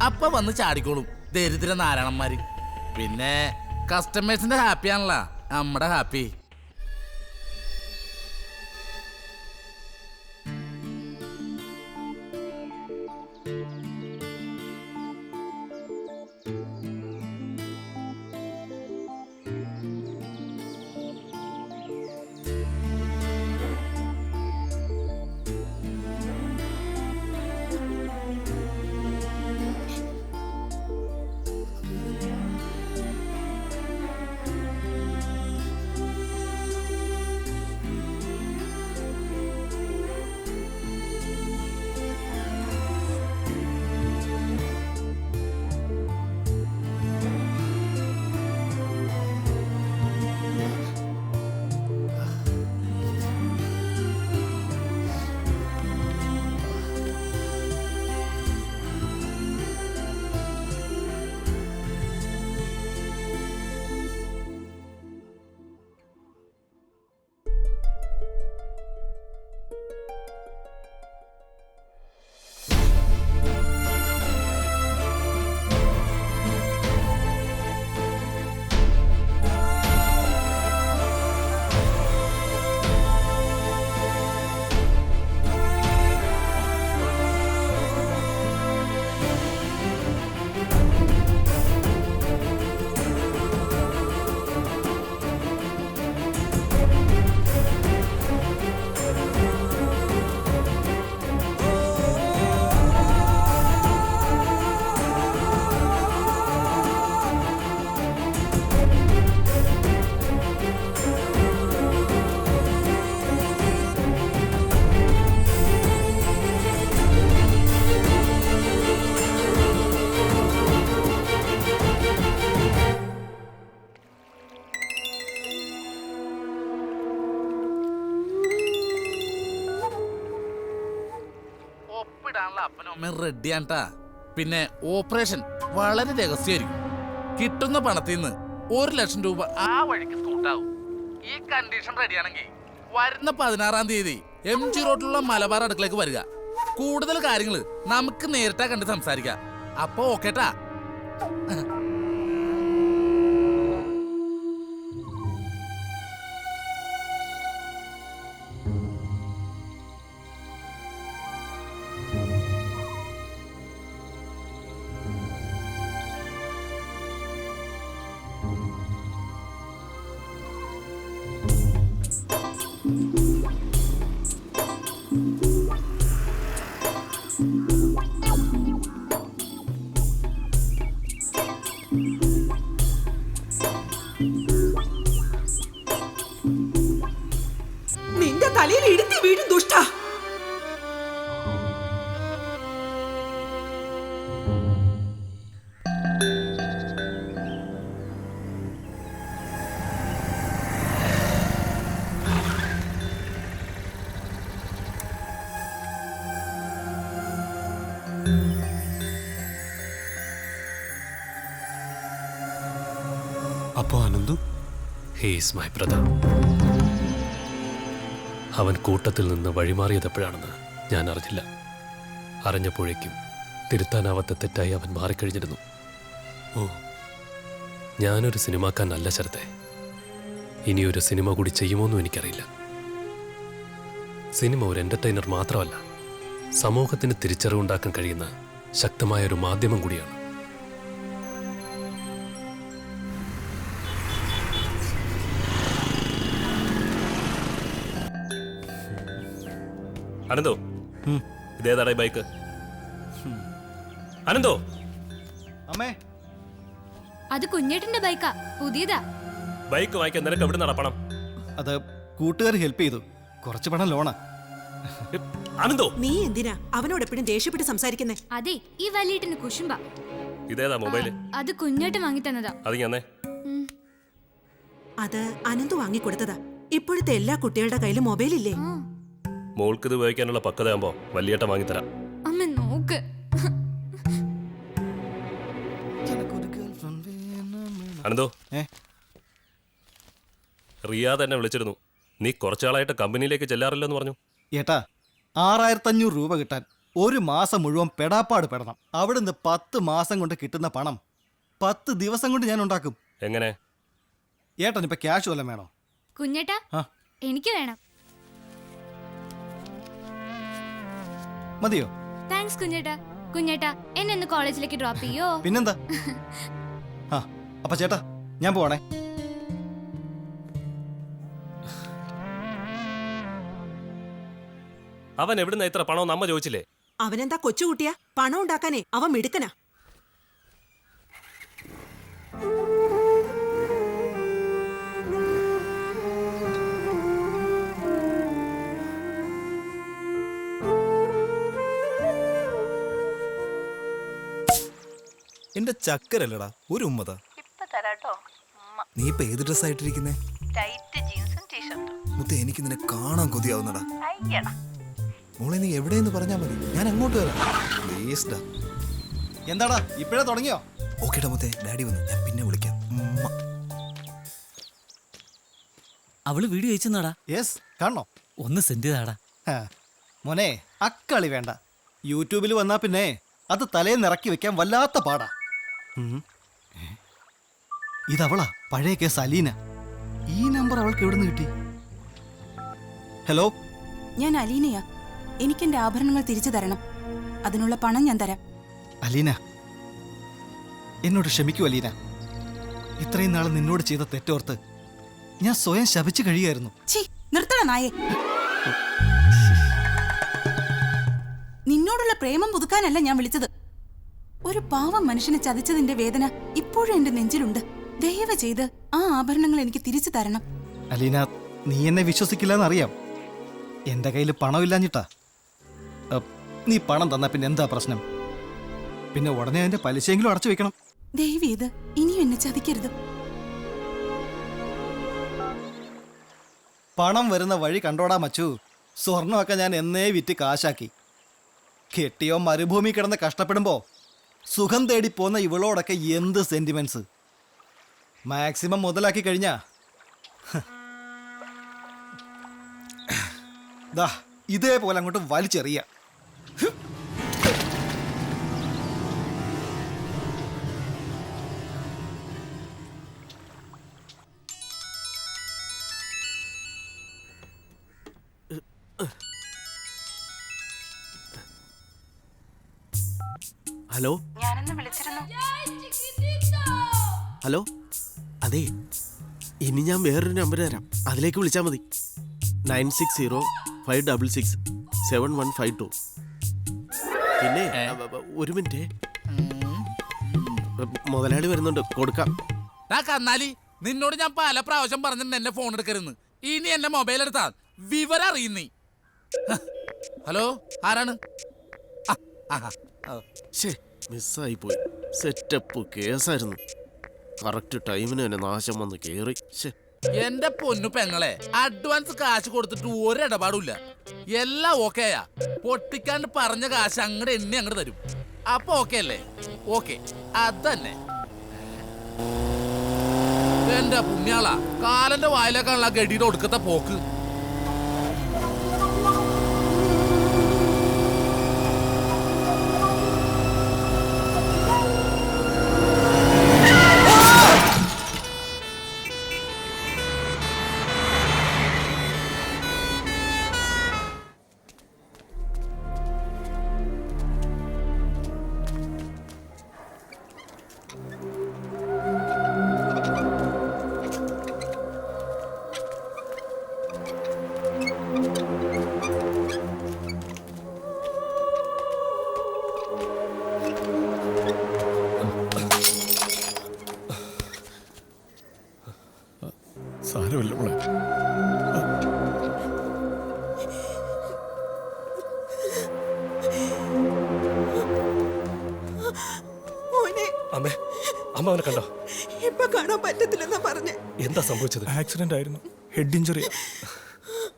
അപ്പൊ വന്ന് ചാടിക്കോളും ദരിദ്ര നാരായണന്മാര്. പിന്നെ കസ്റ്റമേഴ്സിന്റെ ഹാപ്പി ആണല്ലോ നമ്മുടെ ഹാപ്പി. അച്ഛനും അമ്മയും റെഡിയാണ്ടാ. പിന്നെ ഓപ്പറേഷൻ വളരെ രഹസ്യമായിരിക്കും. കിട്ടുന്ന പണത്തിൽ നിന്ന് 1 ലക്ഷം രൂപ ആ വഴിക്ക് സ്കൂട്ടാവും. ഈ കണ്ടീഷൻ റെഡിയാണെങ്കിൽ വരുന്ന 16-ാം തീയതി MG റോഡിലുള്ള മലബാർ അടുക്കളേക്ക് വരിക. കൂടുതൽ കാര്യങ്ങൾ നമുക്ക് നേരിട്ടാ കണ്ട് സംസാരിക്കാം. അപ്പൊ ഓക്കേട്ടാ. നിന്റെ തലയിൽ ഇടുത്തി വീടും ദുഷ്ട. അപ്പോ അനന്തു ഹീസ് മൈ ബ്രദർ. അവൻ കൂട്ടത്തിൽ നിന്ന് വഴിമാറിയതെപ്പോഴാണെന്ന് ഞാൻ അറിഞ്ഞില്ല. അറിഞ്ഞപ്പോഴേക്കും തിരുത്താനാവാത്ത തെറ്റായി അവൻ മാറിക്കഴിഞ്ഞിരുന്നു. ഓ, ഞാനൊരു സിനിമാക്കാരനല്ല ശരത്തെ. ഇനിയൊരു സിനിമ കൂടി ചെയ്യുമോന്നും എനിക്കറിയില്ല. സിനിമ ഒരു എൻ്റർടൈനർ മാത്രമല്ല, സമൂഹത്തിന് തിരിച്ചറിവുണ്ടാക്കാൻ കഴിയുന്ന ശക്തമായൊരു മാധ്യമം കൂടിയാണ്. അനന്തോ, ഇതേതാടാ ബൈക്ക്? അനന്തോ, അമ്മേ, അത് കുഞ്ഞേട്ടന്റെ ബൈക്കാ, പുതിയതാ. ബൈക്ക് വാങ്ങിക്കാൻ നിനക്ക് എവിടെ നിന്നാ പണം? അത് കൂട്ടുകാർ ഹെൽപ്പ് ചെയ്തു. കുറച്ച് പണം ലോണാ. അനന്തോ, നീ എന്തിനാ അവനോട് എപ്പോഴും ദേഷ്യപ്പെട്ട് സംസാരിക്കുന്നേ? അതെ, ഈ വലിയേട്ടന് കുശുമ്പ. ഇതേതാ മൊബൈല്? അത് കുഞ്ഞേട്ടൻ വാങ്ങി തന്നതാ. അത് ഞാനേ അത് അനന്തു വാങ്ങിക്കൊടുത്തതാ. ഇപ്പോഴത്തെ എല്ലാ കുട്ടികളുടെ കയ്യിലും മൊബൈൽ ഇല്ലേ? മോൾക്ക് ഇത് ഉപയോഗിക്കാനുള്ള പക്വതയാകുമ്പോ വലിയേട്ട വാങ്ങിത്തരാം. അമ്മ നോക്ക്. അനന്തോ, റിയാദ് എന്നെ വിളിച്ചിരുന്നു. നീ കുറച്ചാളായിട്ട് കമ്പനിയിലേക്ക് ചെല്ലാറില്ലോ എന്ന് പറഞ്ഞു. ഏട്ടാ, 6500 രൂപ കിട്ടാൻ 1 മാസം മുഴുവൻ പെടാപ്പാട് പെടണം. അവിടുന്ന് 10 മാസം കൊണ്ട് കിട്ടുന്ന പണം 10 ദിവസം കൊണ്ട് ഞാൻ ഉണ്ടാക്കും. എങ്ങനെ? ഏട്ടൻ ഇപ്പൊ ക്യാഷ് വല്ലതും വേണോ? കുഞ്ഞേട്ടാ, എനിക്ക് വേണം. മതിയോ? താങ്ക്സ് കുഞ്ഞേട്ടാ. കുഞ്ഞേട്ടാ, എന്നെ ഒന്ന് കോളേജിലേക്ക് ഡ്രോപ്പ് ചെയ്യോ? പിന്നെന്താ. അപ്പൊ ചേട്ടാ, ഞാൻ പോവാണേ. അവൻ എവിടുന്ന ഇത്ര പണം അമ്മ ചോദിച്ചില്ലേ? അവനെന്താ കൊച്ചുകുട്ടിയാ? പണം ഉണ്ടാക്കാനേ അവൻ മിടുക്കനാ. എന്റെ ചക്കരല്ലടാ, ഒരു ഉമ്മതാ. നീ ഇപ്പൊ ഏത് ഡ്രസ് ആയിട്ടിരിക്കുന്നേ? മുത്തേ, എനിക്ക് നിന്നെ കാണാൻ കൊതിയാവുന്നടാ. മോളെ, നീ എവിടെയെന്ന് പറഞ്ഞാ മതി, ഞാൻ അങ്ങോട്ട് വരാം. പ്ലീസ്ഡാ. എന്താടാ ഇപ്പഴേ തുടങ്ങിയോ? ഓക്കേടാ മുത്തേ, ഡാഡി വന്നു, ഞാൻ പിന്നെ വിളിക്കാം. അവള് വീഡിയോ അയച്ചെന്നാടാ. യെസ്, കാണണോ? ഒന്ന് സെൻഡ് ചെയ്താടാ. മോനെ, അക്കളി വേണ്ട. യൂട്യൂബിൽ വന്നാ പിന്നെ അത് തലയിൽ നിറക്കി വെക്കാൻ വല്ലാത്ത പാടാ. ഇതവളാ, പഴയ കേസ് അലീന. ഈ നമ്പർ അവൾക്ക് എവിടെ നിന്ന് കിട്ടി? ഹലോ, ഞാൻ അലീനയാ. എനിക്കെന്റെ ആഭരണങ്ങൾ തിരിച്ചു തരണം. അതിനുള്ള പണം ഞാൻ തരാം. അലീന, എന്നോട് ക്ഷമിക്കൂ അലീന. ഇത്രയും നാൾ നിന്നോട് ചെയ്ത തെറ്റോർത്ത് ഞാൻ സ്വയം ശപിച്ചു കഴിയായിരുന്നു. നിർത്തണ നായേ. നിന്നോടുള്ള പ്രേമം പുതുക്കാനല്ല ഞാൻ വിളിച്ചത്. ഒരു പാവം മനുഷ്യനെ ചതിച്ചതിന്റെ വേദന ഇപ്പോഴും എന്റെ നെഞ്ചിലുണ്ട്. ദയവ് ചെയ്ത് ആ ആഭരണങ്ങൾ എനിക്ക് തിരിച്ചു തരണം. അലീന, നീ എന്നെ വിശ്വസിക്കില്ലെന്നറിയാം. എന്റെ കയ്യിൽ പണമില്ലാഞ്ഞിട്ടാ. നീ പണം തന്നാ പിന്നെ എന്താ പ്രശ്നം? പിന്നെ ഉടനെ അതിന്റെ പലിശയെങ്കിലും അടച്ചു വെക്കണം. ദയവ് ചെയ്ത് ഇനിയും എന്നെ ചതിക്കരുത്. പണം വരുന്ന വഴി കണ്ടോടാ മച്ചു. സ്വർണ്ണമൊക്കെ ഞാൻ എന്നേ വിറ്റ് കാശാക്കി. കെട്ടിയോ മരുഭൂമി കിടന്ന് കഷ്ടപ്പെടുമ്പോ സുഖം തേടി പോന്ന ഇവളോടൊക്കെ എന്ത് സെന്റിമെന്റ്സ്. മാക്സിമം മുതലാക്കി കഴിഞ്ഞാ ദാ ഇതേപോലെ അങ്ങോട്ട് വലിച്ചെറിയ. ഹലോ ഞാനെന്ന് വിളിച്ചിരുന്നു. ഹലോ, അതെ, ഇനി ഞാൻ വേറൊരു നമ്പർ തരാം, അതിലേക്ക് വിളിച്ചാൽ മതി. 9605667152. പിന്നെ ഒരു മിനിറ്റ്, മുതലാളി വരുന്നുണ്ട്, കൊടുക്കാം. കന്നാലി, നിന്നോട് ഞാൻ പല പ്രാവശ്യം പറഞ്ഞിട്ടുണ്ട് എന്നെ ഫോൺ എടുക്കരുന്ന്. ഇനി എന്റെ മൊബൈൽ എടുത്താ വിവരം അറിയുന്നീ. ഹലോ, ആരാണ്? മിസ്സായി പോയി. സെറ്റപ്പ് കേസായിരുന്നു. കറക്റ്റ് ടൈമിന് തന്നെ നാശം വന്ന് കേറി. എന്റെ പൊന്നു പെങ്ങളെ, അഡ്വാൻസ് കാശ് കൊടുത്തിട്ട് ഒരിടപാടില്ല. എല്ലാം ഓക്കെയാ. പൊട്ടിക്കാണ്ട് പറഞ്ഞ കാശ് അങ്ങടെ എണ്ണി അങ്ങോട്ട് തരും. അപ്പൊ ഓക്കെ അല്ലേ? ഓക്കെ, അതന്നെ. എന്റെ പുണ്യാളാ, കാലന്റെ വായിലേക്കാണുള്ള ഗഡിയുടെ ഒടുക്കത്തെ പോക്ക്. സാരമില്ല മോളെ. അമ്മേ, അമ്മ അവനെ കണ്ടോ? ഇപ്പൊ കാണാൻ പറ്റത്തില്ലെന്നാ പറഞ്ഞേ. എന്താ സംഭവിച്ചത്? ആക്സിഡന്റ് ആയിരുന്നു, ഹെഡ് ഇഞ്ചുറി.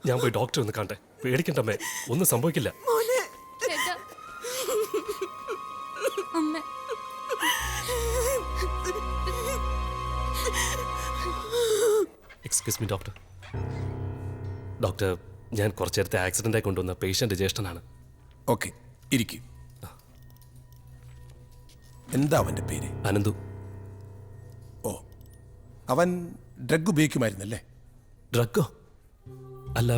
ഞാൻ പോയി ഡോക്ടറെ ഒന്ന് കാണട്ടെ. പേടിക്കണ്ടമ്മേ, ഒന്നും സംഭവിക്കില്ല. Excuse me doctor. ഡോക്ടർ, ഞാൻ കുറച്ചു നേരത്തെ ആക്സിഡന്റായി കൊണ്ടുവന്ന പേഷ്യന്റ് ജ്യേഷ്ഠനാണ്. ഓക്കെ, ഇരിക്കും. എന്താ അവന്റെ പേര്? അനന്തു. ഓ, അവൻ ഡ്രഗ് ഉപയോഗിക്കുമായിരുന്നല്ലേ? ഡ്രഗോ? അല്ല,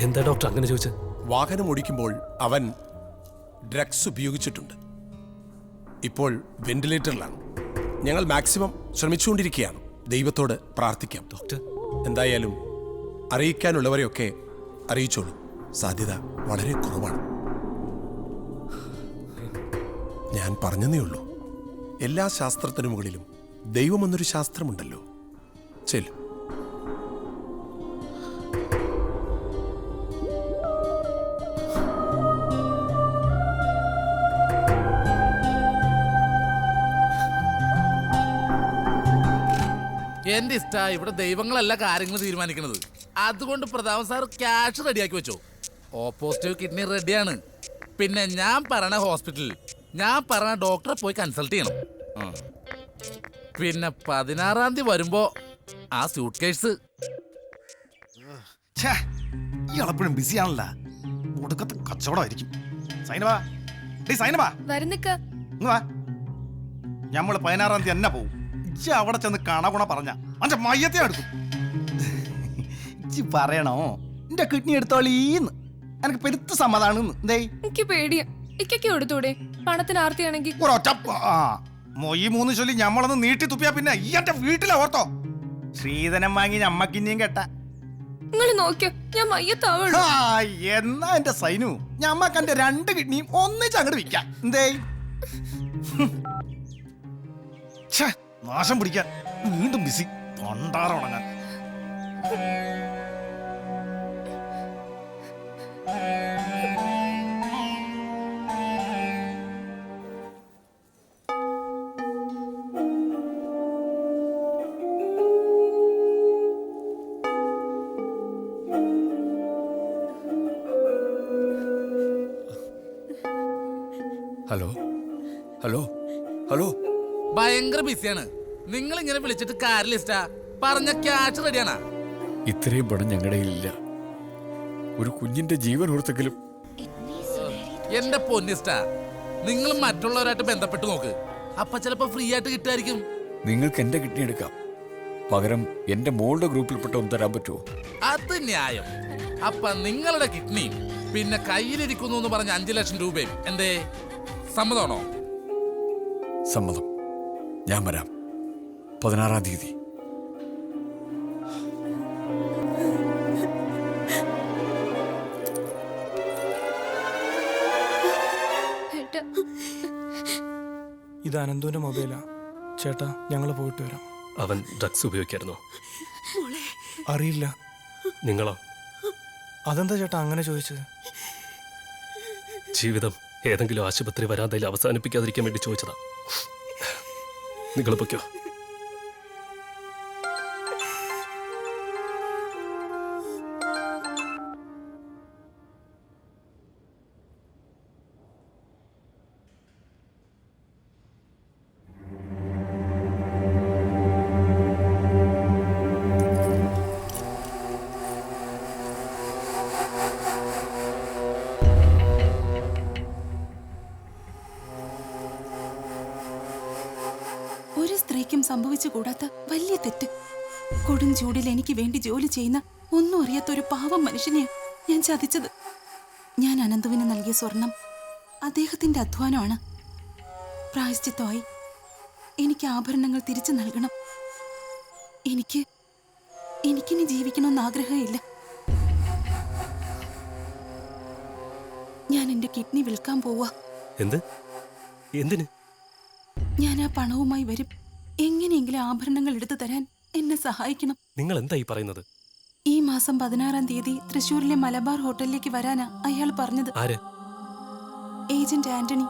എന്താ ഡോക്ടർ അങ്ങനെ ചോദിച്ചത്? വാഹനം ഓടിക്കുമ്പോൾ അവൻ ഡ്രഗ്സ് ഉപയോഗിച്ചിട്ടുണ്ട്. ഇപ്പോൾ വെന്റിലേറ്ററിലാണ്. ഞങ്ങൾ മാക്സിമം ശ്രമിച്ചുകൊണ്ടിരിക്കുകയാണ്. ദൈവത്തോട് പ്രാർത്ഥിക്കാം. ഡോക്ടർ, എന്തായാലും അറിയിക്കാനുള്ളവരെയൊക്കെ അറിയിച്ചോളൂ. സാധ്യത വളരെ കുറവാണ്. ഞാൻ പറഞ്ഞതേ ഉള്ളൂ. എല്ലാ ശാസ്ത്രത്തിനു മുകളിലും ദൈവമെന്നൊരു ശാസ്ത്രമുണ്ടല്ലോ. ചെല്ലു. എന്റെ ഇഷ്ട ഇവിടെ ദൈവങ്ങളല്ല കാര്യങ്ങൾ തീരുമാനിക്കുന്നത്. അതുകൊണ്ട് പ്രതാപൻ സാർ ക്യാഷ് റെഡിയാക്കി വെച്ചോ. ഓപ്പോസിറ്റീവ് കിഡ്നി റെഡിയാണ്. പിന്നെ ഞാൻ പറയണ ഹോസ്പിറ്റലിൽ ഞാൻ പറഞ്ഞ ഡോക്ടറെ പോയി കൺസൾട്ട് ചെയ്യണം. പിന്നെ 16-ാം തീയതി വരുമ്പോ ആ സ്യൂട്ട് കേസ്. ഇയാളെപ്പോഴും ബിസി ആണല്ല. ഒടുക്കത്തെ കച്ചവടമായിരിക്കും. സൈനവാ, സൈനവാ, ഞമ്മള് 16-ാം തീയതി തന്നെ പോവും. ഇജ്ജ് അവിടെ ചെന്ന് കണകുണ പറഞ്ഞ അന്റെ മയ്യത്തെ എടുക്കും. ഇജ്ജ് പറയണോ എന്റെ കിഡ്നി എടുത്തോളീന്ന്. എനിക്ക് പെരുത്ത സമ്മതാണ്. എനിക്ക് പേടിയാ. ഇക്കൊക്കെ എടുത്തൂടെ? പണത്തിന് ആർത്തിയാണെങ്കിൽ മൊയ് 3 ചൊല്ലി ഞമ്മളൊന്ന് നീട്ടി തുപ്പിയാ പിന്നെ ഈ എന്റെ വീട്ടിലെ ഓർത്തോ. ശ്രീധനം വാങ്ങി ഞമ്മക്കിന്നെയും കേട്ട. നിങ്ങൾ നോക്കിയോ, ഞാൻ മയ്യത്താവണം. എന്നാ എന്റെ സൈനു, ഞമ്മക്ക് എന്റെ 2 കിഡ്നിയും ഒന്നിച്ച് അങ്ങോട്ട് വിൽക്കാം. എന്തേ നാശം പിടിക്കാൻ വീണ്ടും ബിസി. പണ്ടാറുണങ്ങാൻ. ഹലോ ഹലോ ഹലോ ഭയങ്കര ബിസിയാണ്. നിങ്ങൾ ഇങ്ങനെ വിളിച്ചിട്ട് കാര്യമില്ല. പറഞ്ഞ ക്യാഷ് റെഡിയാണാ? ഇത്രയും പണം ഞങ്ങളുടെ കയ്യിലില്ല. ഒരു കുഞ്ഞിന്റെ ജീവൻ ഓർത്തെങ്കിലും. എന്റെ പൊന്നിസ്റ്റ, നിങ്ങൾ മറ്റുള്ളവരായിട്ട് ബന്ധപ്പെട്ട് നോക്ക്. അപ്പൊ ചിലപ്പോ ഫ്രീ ആയിട്ട് കിട്ടുമായിരിക്കും. നിങ്ങൾക്ക് എന്റെ കിഡ്നി എടുക്കാം, പകരം എന്റെ മോളുടെ ഗ്രൂപ്പിൽപ്പെട്ട ഒന്ന് തരാൻ പറ്റുമോ? അത് ന്യായം. അപ്പൊ നിങ്ങളുടെ കിഡ്നി പിന്നെ കയ്യിലിരിക്കുന്നു എന്ന് പറഞ്ഞ 5 ലക്ഷം രൂപയും എന്തേ സമ്മതമാണോ? സമ്മതം. ഞാൻ വരാം 16-ാം തീയതി. ഇത് അനന്തുവിന്റെ മൊബൈലാ. ചേട്ടാ, ഞങ്ങൾ പോയിട്ട് വരാം. അവൻ ഡ്രഗ്സ് ഉപയോഗിക്കായിരുന്നോ? അറിയില്ല. നിങ്ങളോ? അതെന്താ ചേട്ടാ അങ്ങനെ ചോദിച്ചത്? ജീവിതം ഏതെങ്കിലും ആശുപത്രി വരാന്തയിൽ അവസാനിപ്പിക്കാതിരിക്കാൻ വേണ്ടി ചോദിച്ചതാ. നിങ്ങൾ പൊയ്ക്കോ. ഒരു സ്ത്രീക്കും സംഭവിച്ചുകൂടാത്ത വലിയ തെറ്റ്. കൊടും ചൂടിൽ എനിക്ക് വേണ്ടി ജോലി ചെയ്യുന്ന ഒന്നും അറിയാത്ത ഒരു പാവം മനുഷ്യനെയാ ഞാൻ ചതിച്ചത്. ഞാൻ അനന്തുവിന് നൽകിയ സ്വർണം അദ്ദേഹത്തിന്റെ അധ്വാനമാണ്. പ്രായശ്ചിത്തമായി എനിക്ക് ആഭരണങ്ങൾ തിരിച്ചു നൽകണം. എനിക്കിനി ജീവിക്കണമെന്ന് ആഗ്രഹമില്ല. ഞാൻ എന്റെ കിഡ്നി വിൽക്കാൻ പോവാ. എന്തിന്? ഞാൻ ആ പണവുമായി വരും. എങ്ങനെയെങ്കിലും ആഭരണങ്ങൾ എടുത്തു തരാൻ എന്നെ സഹായിക്കണം. നിങ്ങൾ എന്തായി പറയുന്നത്? ഈ മാസം 16-ാം തീയതി തൃശ്ശൂരിലെ മലബാർ ഹോട്ടലിലേക്ക് വരാനാ അയാൾ പറഞ്ഞത്. ആര്? ഏജന്റ് ആന്റണി.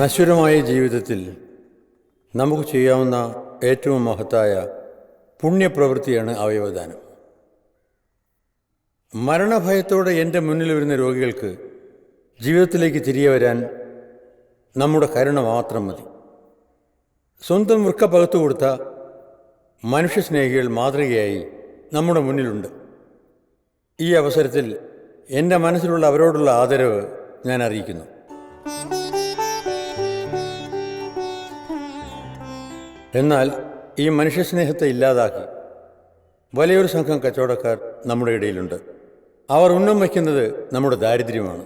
നശ്വരമായ ജീവിതത്തിൽ നമുക്ക് ചെയ്യാവുന്ന ഏറ്റവും മഹത്തായ പുണ്യപ്രവൃത്തിയാണ് അവയവദാനം. മരണഭയത്തോടെ എൻ്റെ മുന്നിൽ വരുന്ന രോഗികൾക്ക് ജീവിതത്തിലേക്ക് തിരികെ വരാൻ നമ്മുടെ കരുണ മാത്രം മതി. സ്വന്തം വൃക്ക പകുത്തു കൊടുത്ത മനുഷ്യസ്നേഹികൾ മാതൃകയായി നമ്മുടെ മുന്നിലുണ്ട്. ഈ അവസരത്തിൽ എൻ്റെ മനസ്സിലുള്ള അവരോടുള്ള ആദരവ് ഞാൻ അറിയിക്കുന്നു. എന്നാൽ ഈ മനുഷ്യസ്നേഹത്തെ ഇല്ലാതാക്കി വലിയൊരു സംഘം കച്ചവടക്കാർ നമ്മുടെ ഇടയിലുണ്ട്. അവർ ഉന്നം വയ്ക്കുന്നത് നമ്മുടെ ദാരിദ്ര്യമാണ്.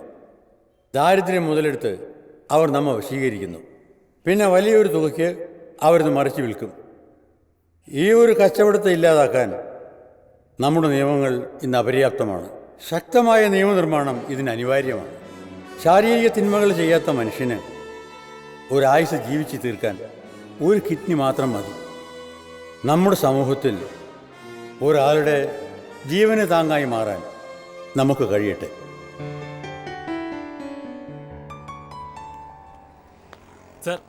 ദാരിദ്ര്യം മുതലെടുത്ത് അവർ നമ്മെ വശീകരിക്കുന്നു. പിന്നെ വലിയൊരു തുകയ്ക്ക് അവരിത് മറിച്ച് വിൽക്കും. ഈ ഒരു കച്ചവടത്തെ ഇല്ലാതാക്കാൻ നമ്മുടെ നിയമങ്ങൾ ഇന്ന് അപര്യാപ്തമാണ്. ശക്തമായ നിയമനിർമ്മാണം ഇതിന് അനിവാര്യമാണ്. ശാരീരിക തിന്മകൾ ചെയ്യാത്ത മനുഷ്യന് ഒരായുസ് ജീവിച്ച് തീർക്കാൻ ഒരു കിഡ്നി മാത്രം മതി. നമ്മുടെ സമൂഹത്തിൽ ഒരാളുടെ ജീവന് താങ്ങായി മാറാൻ നമുക്ക് കഴിയട്ടെ. സർ,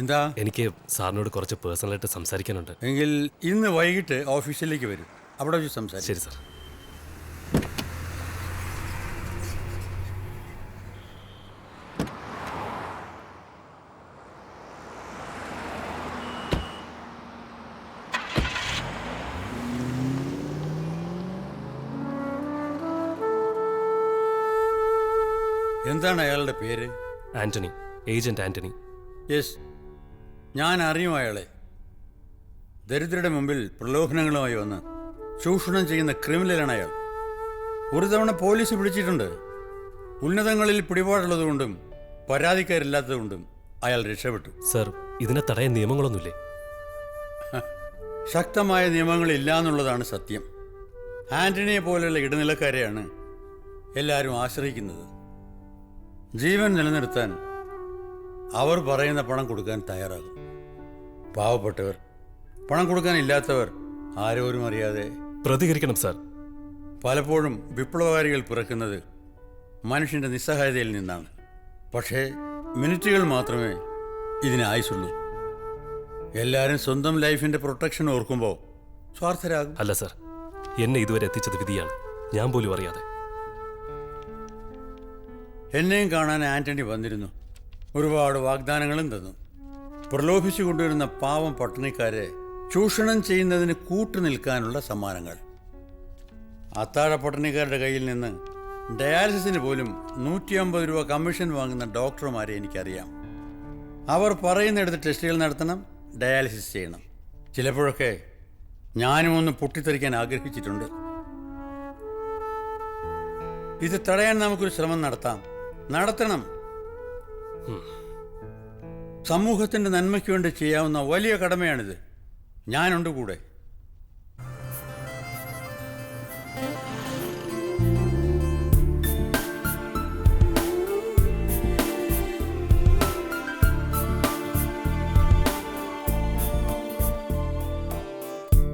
എന്താ? എനിക്ക് സാറിനോട് കുറച്ച് പേഴ്സണലായിട്ട് സംസാരിക്കാനുണ്ട്. എങ്കിൽ ഇന്ന് വൈകിട്ട് ഓഫീസിലേക്ക് വരും, അവിടെ വെച്ച് സംസാരിക്കും. ശരി സർ. എന്താണ് അയാളുടെ പേര്? ആന്റണി, ഏജന്റ് ആന്റണി. യെസ്, ഞാൻ അറിയും അയാളെ. ദരിദ്രരുടെ മുമ്പിൽ പ്രലോഭനങ്ങളുമായി വന്ന് ചൂഷണം ചെയ്യുന്ന ക്രിമിനലാണ് അയാൾ. ഒരു തവണ പോലീസ് പിടിച്ചിട്ടുണ്ട്. ഉന്നതങ്ങളിൽ പിടിപാടുള്ളതുകൊണ്ടും പരാതിക്കാരില്ലാത്തതുകൊണ്ടും അയാൾ രക്ഷപ്പെട്ടു. സർ, ഇതിനെ തടയാൻ നിയമങ്ങളൊന്നുമില്ലേ? ശക്തമായ നിയമങ്ങളില്ല എന്നുള്ളതാണ് സത്യം. ആന്റണിയെ പോലെയുള്ള ഇടനിലക്കാരെയാണ് എല്ലാവരും ആശ്രയിക്കുന്നത്. ജീവൻ നിലനിർത്താൻ അവർ പറയുന്ന പണം കൊടുക്കാൻ തയ്യാറാകും. പാവപ്പെട്ടവർ, പണം കൊടുക്കാനില്ലാത്തവർ ആരോരും അറിയാതെ പ്രതികരിക്കണം സാർ. പലപ്പോഴും വിപ്ലവകാരികൾ പിറക്കുന്നത് മനുഷ്യൻ്റെ നിസ്സഹായതയിൽ നിന്നാണ്. പക്ഷേ മിനിറ്റുകൾ മാത്രമേ ഇതിന് ആയുസുള്ളൂ. എല്ലാവരും സ്വന്തം ലൈഫിൻ്റെ പ്രൊട്ടക്ഷൻ ഓർക്കുമ്പോൾ സ്വാർത്ഥരാകും. അല്ല സാർ, എന്നെ ഇതുവരെ എത്തിച്ചത് വിധിയാണ്, ഞാൻ പോലും അറിയാതെ. എന്നെയും കാണാൻ ആന്റണി വന്നിരുന്നു. ഒരുപാട് വാഗ്ദാനങ്ങളും തന്നു. പ്രലോഭിച്ചു കൊണ്ടുവരുന്ന പാവം പട്ടിണിക്കാരെ ചൂഷണം ചെയ്യുന്നതിന് കൂട്ടുനിൽക്കാനുള്ള സമ്മാനങ്ങൾ. അത്താഴ പട്ടിണിക്കാരുടെ കയ്യിൽ നിന്ന് ഡയാലിസിസിന് പോലും 150 രൂപ കമ്മീഷൻ വാങ്ങുന്ന ഡോക്ടർമാരെ എനിക്കറിയാം. അവർ പറയുന്നിടത്ത് ടെസ്റ്റുകൾ നടത്തണം, ഡയാലിസിസ് ചെയ്യണം. ചിലപ്പോഴൊക്കെ ഞാനും ഒന്ന് പൊട്ടിത്തെറിക്കാൻ ആഗ്രഹിച്ചിട്ടുണ്ട്. ഇത് തടയാൻ നമുക്കൊരു ശ്രമം നടത്തണം. സമൂഹത്തിന്റെ നന്മയ്ക്ക് വേണ്ടി ചെയ്യാവുന്ന വലിയ കടമയാണിത്. ഞാനുണ്ട് കൂടെ.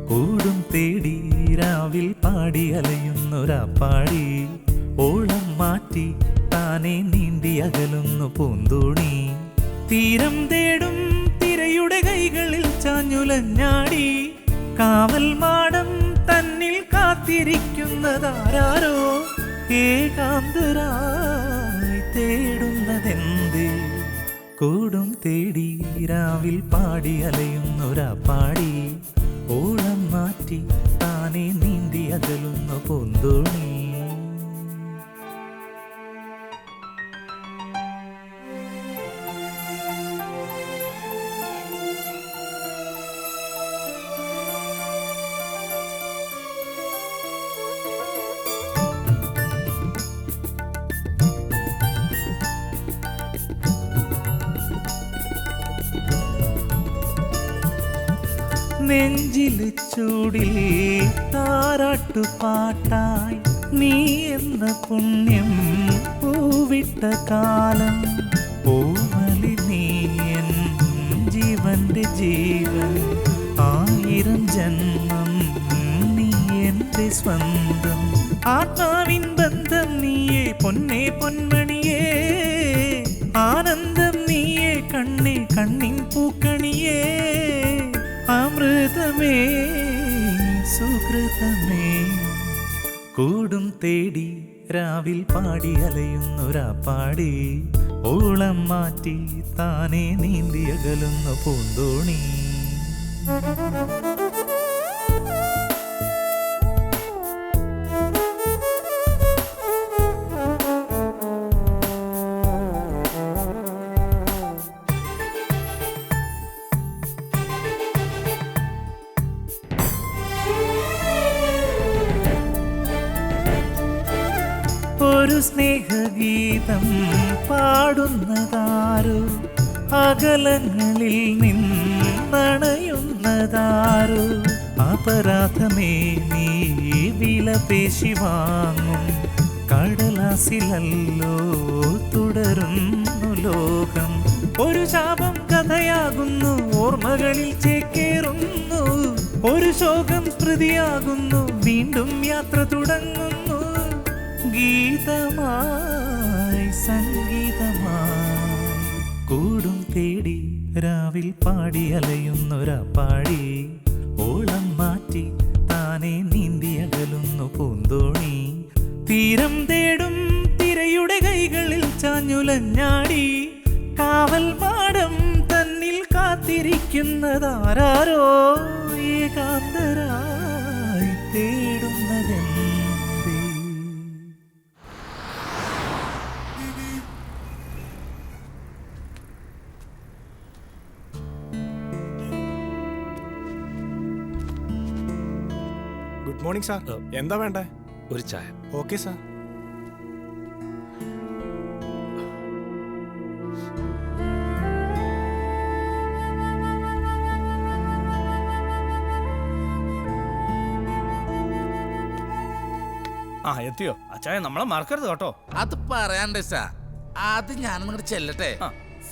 കൂടും തേടി രാവിൽ പാടി അലയുന്നൊരാപ്പാടി, ഓളം മാറ്റി താനെ നീന്തി അകലുന്നു പൂന്തോണി. തീരം തേടും തിരയുടെ കൈകളിൽ ചാഞ്ഞുലഞ്ഞാടി, കാവൽ മാടം തന്നിൽ കാത്തിരിക്കുന്നതാരോ, ഏകാന്തരായി തേടുന്നതെന്തേ. കൂടും തേടി രാവിൽ പാടി അലയുന്നൊരാപ്പാടി, ഓളം മാറ്റി താനെ നീന്തി അകലുന്നു പൂന്തോണി. നെഞ്ചിൽ ചൂടിൽ താരാട്ടുപാട്ടായി നീ എന്ന പുണ്യം പൂവിട്ട കാലം. ഓമലി നീയൻ ജീവന്റെ ജീവൻ, 1000 ജന്മം നീ എന്റെ സ്വന്തം. ആത്മാവിൻ ബന്ധം നീയേ പൊന്നേ പൊന്മണിയേ, ആനന്ദം നീയേ കണ്ണേ കണ്ണിൻ പൂക്കണിയേ. അമൃതമേ സുഹൃതമേ, കൂടും തേടി രാവിൽ പാടി അലയുന്നൊരാപ്പാടി, ഓളം മാറ്റി താനെ നീന്തി അകലുന്ന പൂന്തോണി. ഒരു സ്നേഹഗീതം പാടുന്നതാരോ, അകലങ്ങളിൽ നിന്നണയുന്നതാരോ. അപരാധമേ നീ വില പേശി വാങ്ങും കടലാസിലല്ലോ തുടരുന്നു ലോകം. ഒരു ശാപം കഥയാകുന്നു, ഓർമ്മകളിൽ ചേക്കേറുന്നു. ഒരു ശോകം സ്മൃതിയാകുന്നു, വീണ്ടും യാത്ര തുടങ്ങുന്നു. ഗീതമായി സംഗീതമായി കൂടും തേടി രാവിൽ പാടി അലയുന്നൊരാപ്പാടി, ഓളം മാറ്റി താനെ നീന്തി അകലുന്നു പൂന്തോണി. തീരം തേടും തിരയുടെ കൈകളിൽ ചാഞ്ഞുലഞ്ഞാടി, കാവൽ മാടം തന്നിൽ കാത്തിരിക്കുന്നതാരോ, ഏകാന്തരായി തേടുന്നതെന്തേ. Good morning sir. എന്താ വേണ്ടേ? ഒരു ചായ. Okay sir. ആ എത്തിയോ? അച്ചായ നമ്മളെ മറക്കരുത് കേട്ടോ. അത് പറയാണ്ട് സാ, അത് ഞാൻ നിങ്ങളുടെ ചെല്ലട്ടെ.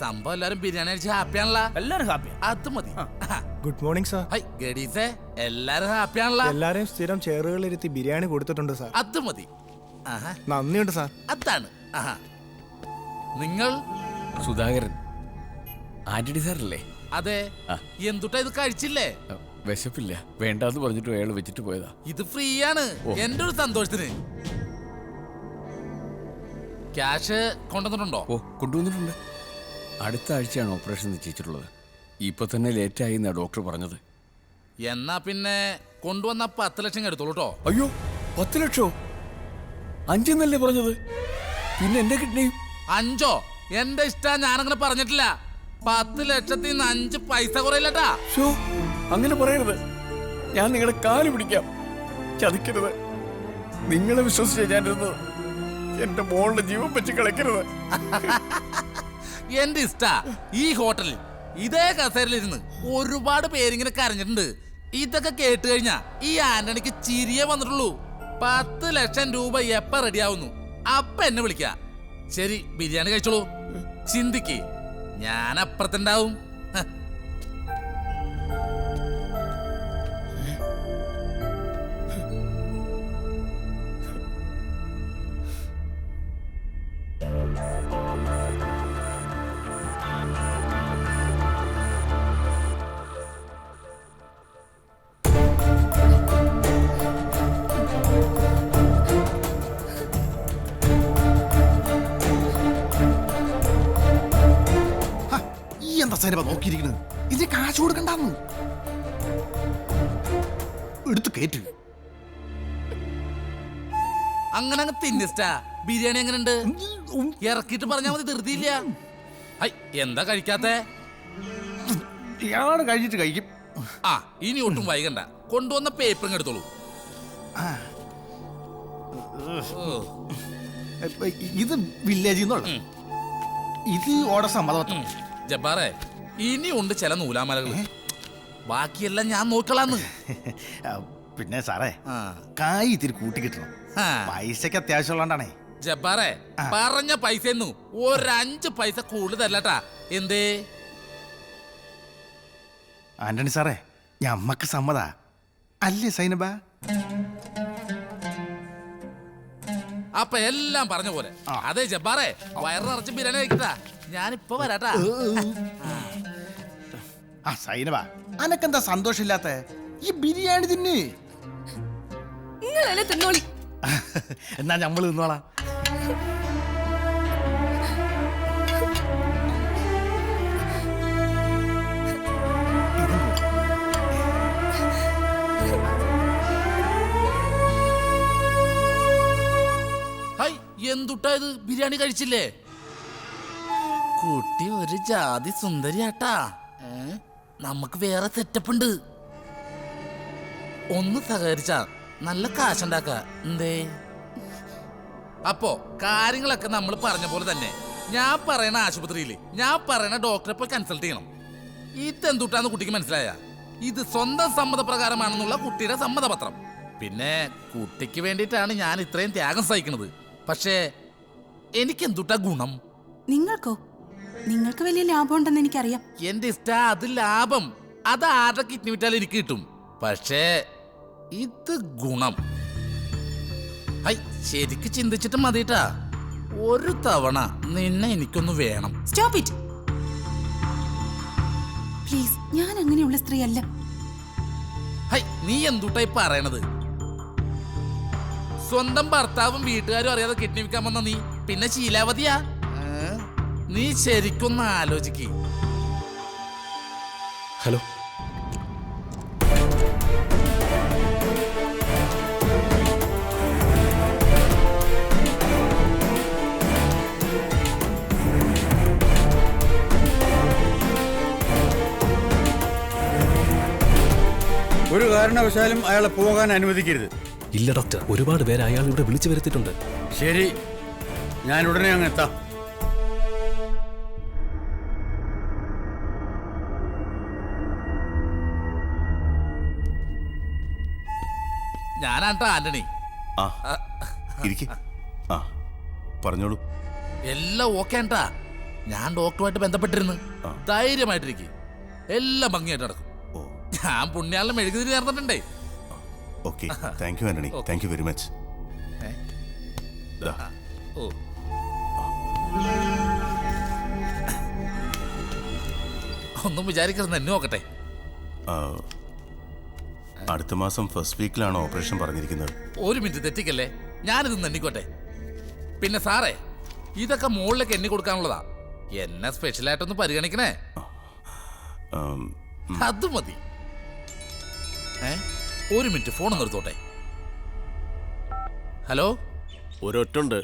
സംഭവം എല്ലാരും ബിരിയാണി അടിച്ച് ഹാപ്പിയാണല്ലോ. എല്ലാരും ഹാപ്പി. അത് മതി. Good morning sir. ഹൈ ഗഡീസേ, എല്ലാരും ഹാപ്പിയാണല്ലോ. എല്ലാരെയും സ്ഥിരം ചെയറുകളിലിരുത്തി ബിരിയാണി കൊടുത്തിട്ടുണ്ട് സാർ. അത് മതി. നന്ദിയുണ്ട് സാർ. അതാണ്. നിങ്ങൾ സുധാകരൻ ആന്റണി സാറല്ലേ? അതെ. എന്തുട്ടാ ഇത് കഴിച്ചില്ലേ? വിശപ്പില്ല, വേണ്ടാന്ന് പറഞ്ഞിട്ട് അയാൾ വെച്ചിട്ട് പോയതാ. ഇത് ഫ്രീ ആണ്, എന്റെ ഒരു സന്തോഷത്തിന്. ക്യാഷ് കൊണ്ടുവന്നിട്ടുണ്ടോ? ഓ, കൊണ്ടുവന്നിട്ടുണ്ട്. അടുത്ത ആഴ്ചയാണ് ഓപ്പറേഷൻ നിശ്ചയിച്ചിട്ടുള്ളത്. ഇപ്പൊ തന്നെ ലേറ്റായി എന്നാ ഡോക്ടർ പറഞ്ഞത്. എന്നാ പിന്നെ കൊണ്ടുവന്ന 10 ലക്ഷം എടുത്തോളൂ കേട്ടോ. അയ്യോ, 10 ലക്ഷോ? 5 എന്നല്ലേ പറഞ്ഞത്? പിന്നെ എന്റെ കിഡ്നിയും 5? എന്റെ ഇഷ്ടം, ഞാനങ്ങനെ പറഞ്ഞിട്ടില്ല. 10 ലക്ഷത്തിൽ നിന്ന് 5 പൈസ കുറയില്ലട്ടാ. അങ്ങനെ പറയരുത്. ഞാൻ നിങ്ങളുടെ കാല് പിടിക്കാം, ചതിക്കരുത്. നിങ്ങളെ വിശ്വസിച്ച ഞാനിരുന്നത്. എന്റെ മോളുടെ ജീവൻ വെച്ച് കളിക്കരുത്. എന്റെ ഇഷ്ട ഈ ഹോട്ടലിൽ ഇതേ കസേരയിലിരുന്ന് ഒരുപാട് പേരിങ്ങനെ കരഞ്ഞിട്ടുണ്ട്. ഇതൊക്കെ കേട്ട് കഴിഞ്ഞാ ഈ ആന്റണിക്ക് ചിരിയെ വന്നിട്ടുള്ളൂ. 10 ലക്ഷം രൂപ എപ്പ റെഡിയാവുന്നു അപ്പ എന്നെ വിളിക്ക. ശരി, ബിരിയാണി കഴിച്ചോളൂ. ചിന്തിക്ക്, ഞാൻ അപ്പുറത്തുണ്ടാവും. എന്താ സൈനബ നോക്കിയിരിക്കുന്നത്? ഇതിന് കാശ് കൊടുക്കണ്ടെന്ന് എടുത്തു കേറ്റ്. അങ്ങനെ അങ്ങ് തിന്നിസ്റ്റാ. ബിരിയാണി എങ്ങനെയുണ്ട്? ഇറക്കിട്ട് പറഞ്ഞാൽ മതി, ധൃതിയില്ല. എന്താ കഴിക്കാത്തെ? ഇയാള് കഴിച്ചിട്ട് കഴിക്കും. ഇനി ഒട്ടും വൈകണ്ട, കൊണ്ടുവന്ന പേപ്പർ എടുത്തോളൂ. ഇത് വില്ലേജിൽ നിന്നുള്ള, ഇത് ഓർഡർ സമ്മതം. ജബ്ബാറേ, ഇനി ഉണ്ട് ചില നൂലാമലകൾ. ബാക്കിയെല്ലാം ഞാൻ നോക്കളാന്ന്. പിന്നെ സാറേ, കായ് ഇത്തിരി കൂട്ടി കിട്ടണം. പൈസക്ക് അത്യാവശ്യമുള്ളതാണേ. ജബ്ബാറേ, പറഞ്ഞ പൈസ 5 പൈസ കൂടുതൽ തരലട്ടാ. എന്തേ ആന്റണി സാറേ, ഞമ്മക്ക് സമ്മതാ അല്ലേ സൈനബ? അപ്പൊ എല്ലാം പറഞ്ഞ പോലെ. അതെ ജബ്ബാറേ, വയറ് നിറച്ച് ബിരിയാണി കഴിക്കട്ടാ. ഞാനിപ്പോ വരാട്ടാ. സൈനബ, അനക്കെന്താ സന്തോഷമില്ലാത്ത? ഈ ബിരിയാണി തിന്ന്. തിന്നോളി. എന്നാ ഞമ്മള് തിന്നോളാം. എന്തുട്ടാ ഇത്? ബിരിയാണി കഴിച്ചില്ലേ? കുട്ടി ഒരു ജാതി സുന്ദരിയാട്ടാ. നമുക്ക് വേറെ സെറ്റപ്പ് ഉണ്ട്. ഒന്ന് സഹകരിച്ചാ നല്ല കാശുണ്ടാക്ക. എന്തേ? അപ്പോ കാര്യങ്ങളൊക്കെ നമ്മൾ പറഞ്ഞ പോലെ തന്നെ ഞാൻ പറയണ ആശുപത്രിയില് ഞാൻ പറയണ ഡോക്ടറെ പോയി കൺസൾട്ട് ചെയ്യണം. ഇതെന്തുട്ടാന്ന് കുട്ടിക്ക് മനസ്സിലായ? ഇത് സ്വന്തം സമ്മതപ്രകാരമാണെന്നുള്ള കുട്ടിയുടെ സമ്മതപത്രം. പിന്നെ കുട്ടിക്ക് വേണ്ടിയിട്ടാണ് ഞാൻ ഇത്രയും ത്യാഗം സഹിക്കുന്നത്. പക്ഷേ എനിക്കെന്തുട്ടാ ഗുണം? നിങ്ങൾക്കോ? നിങ്ങൾക്ക് വലിയ ലാഭം ഉണ്ടെന്ന് എനിക്കറിയാം. എന്റെ ഇഷ്ട അത് ലാഭം. അത് ആരുടെ കിഡ്നി വിറ്റാലും എനിക്ക് കിട്ടും. പക്ഷേ ഇത് ഗുണം. ശരിക്ക് ചിന്തിച്ചിട്ട് മതിട്ടാ. ഒരു തവണ നിന്നെ എനിക്കൊന്ന് വേണം. Stop it please. ഞാൻ അങ്ങനെയുള്ള സ്ത്രീ അല്ല. നീ എന്തുട്ടായി പറയണത്? സ്വന്തം ഭർത്താവും വീട്ടുകാരും അറിയാതെ കിഡ്നി വിൽക്കാൻ വന്ന നീ പിന്നെ ശീലാവതിയാ? നീ ശരിക്കൊന്ന് ആലോചിക്ക്. ഹലോ, ഒരു കാരണവശാലും അയാളെ പോകാൻ അനുവദിക്കരുത്. ഇല്ല ഡോക്ടർ, ഒരുപാട് പേര് അയാൾ ഇവിടെ വിളിച്ചു വരുത്തിയിട്ടുണ്ട്. ശരി, ഞാൻ ഉടനെ അങ്ങ് എത്താം. ഞാനാട്ടാ ആന്റണി. ഇരിക്കെ. പറഞ്ഞോളൂ. എല്ലാം ഓക്കെ ആണ്ടാ. ഞാൻ ഡോക്ടറുമായിട്ട് ബന്ധപ്പെട്ടിരുന്നു. ധൈര്യമായിട്ടിരിക്കും, എല്ലാം ഭംഗിയായിട്ട് നടക്കും. ഞാൻ പുണ്യാളിനെ മെഴുകുതിരി ചേർന്നിട്ടുണ്ടേ. Okay, thank you Antony, thank you very much. ഒന്നും വിചാരിക്കരുത്, എന്നെ നോക്കട്ടെ. അടുത്ത മാസം ഫസ്റ്റ് വീക്കിലാണ് ഓപ്പറേഷൻ പറഞ്ഞിരിക്കുന്നത്. ഒരു മിനിറ്റ് തെറ്റിക്കല്ലേ, ഞാനിത് എണ്ണിക്കോട്ടെ. പിന്നെ സാറേ, ഇതൊക്കെ മുകളിലേക്ക് എണ്ണി കൊടുക്കാനുള്ളതാ. എന്നെ സ്പെഷ്യലായിട്ടൊന്ന് പരിഗണിക്കണേ. അത് മതി. ഒരു മിനിറ്റ്, ഫോൺ നിർത്തോട്ടെ. ഹലോ, ഒരൊറ്റുണ്ട്,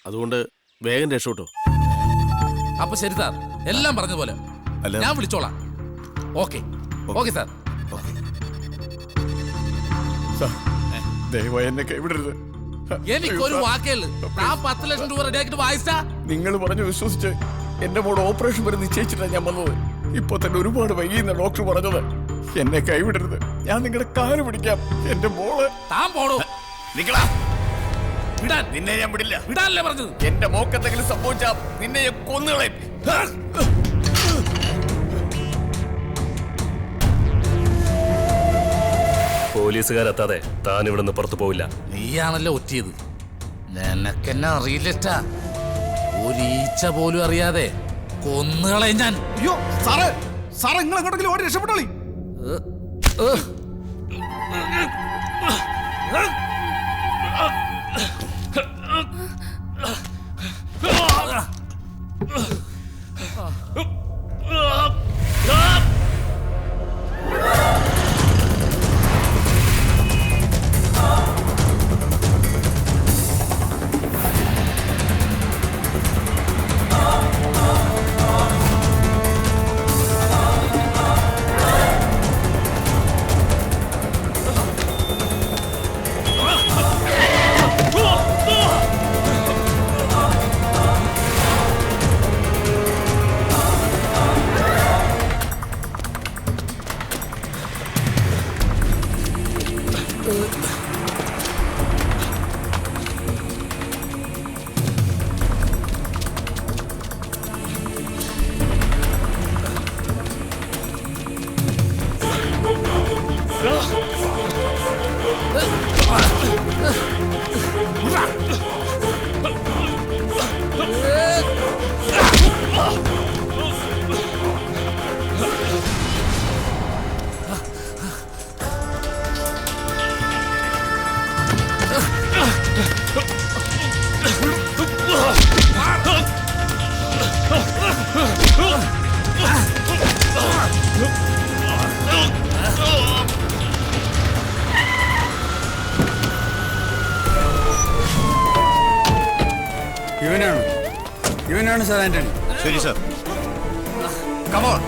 അതുകൊണ്ട് വേഗം രക്ഷോട്ടോ. അപ്പൊ ശരി സാർ, എല്ലാം പറഞ്ഞ പോലെ ഞാൻ വിളിച്ചോളാം. Okay okay sir. ദയവായി എന്നെ കൈവിടരുത്. എനിക്കൊരു വാക്കേള്. ആ 10 ലക്ഷം രൂപ റെഡിയാക്കിട്ട് വായിച്ചാ. നിങ്ങൾ പറഞ്ഞു വിശ്വസിച്ച് എന്റെ മോടെ ഓപ്പറേഷൻ വരെ നിശ്ചയിച്ചിട്ടാണ് ഞാൻ വന്നത്. ഇപ്പൊ തന്നെ ഒരുപാട് വൈകിയെന്ന ഡോക്ടർ പറഞ്ഞത്. എന്നെ കൈവിടരുത്, ഞാൻ നിങ്ങളുടെ കാല് പിടിക്കാം. എന്റെ മോള് താൻ പോടോ. നിന്നെ ഞാൻ വിടില്ല. വിടാനല്ലേ പറഞ്ഞത്? എന്റെ മോക്ക് എന്തെങ്കിലും സംഭവിച്ചാ നിന്നെ ഞാൻ കൊന്നുകളയും. പോലീസുകാരെത്താതെ താൻ ഇവിടുന്ന് പുറത്തു പോവില്ല. നീയാണല്ലോ ഒറ്റിയത്. നിനക്കെന്നെ അറിയില്ലറ്റാ. ഒരീച്ച പോലും അറിയാതെ കൊന്നുകളയും ഞാൻ. അയ്യോ സാറേ, സാറേ നിങ്ങൾ എങ്ങോട്ടെങ്കിലും ഓടി രക്ഷപ്പെട്ടോളി. ഇവനാണ് സാർ ആന്റണി. ശരി സാർ. കമോൺ.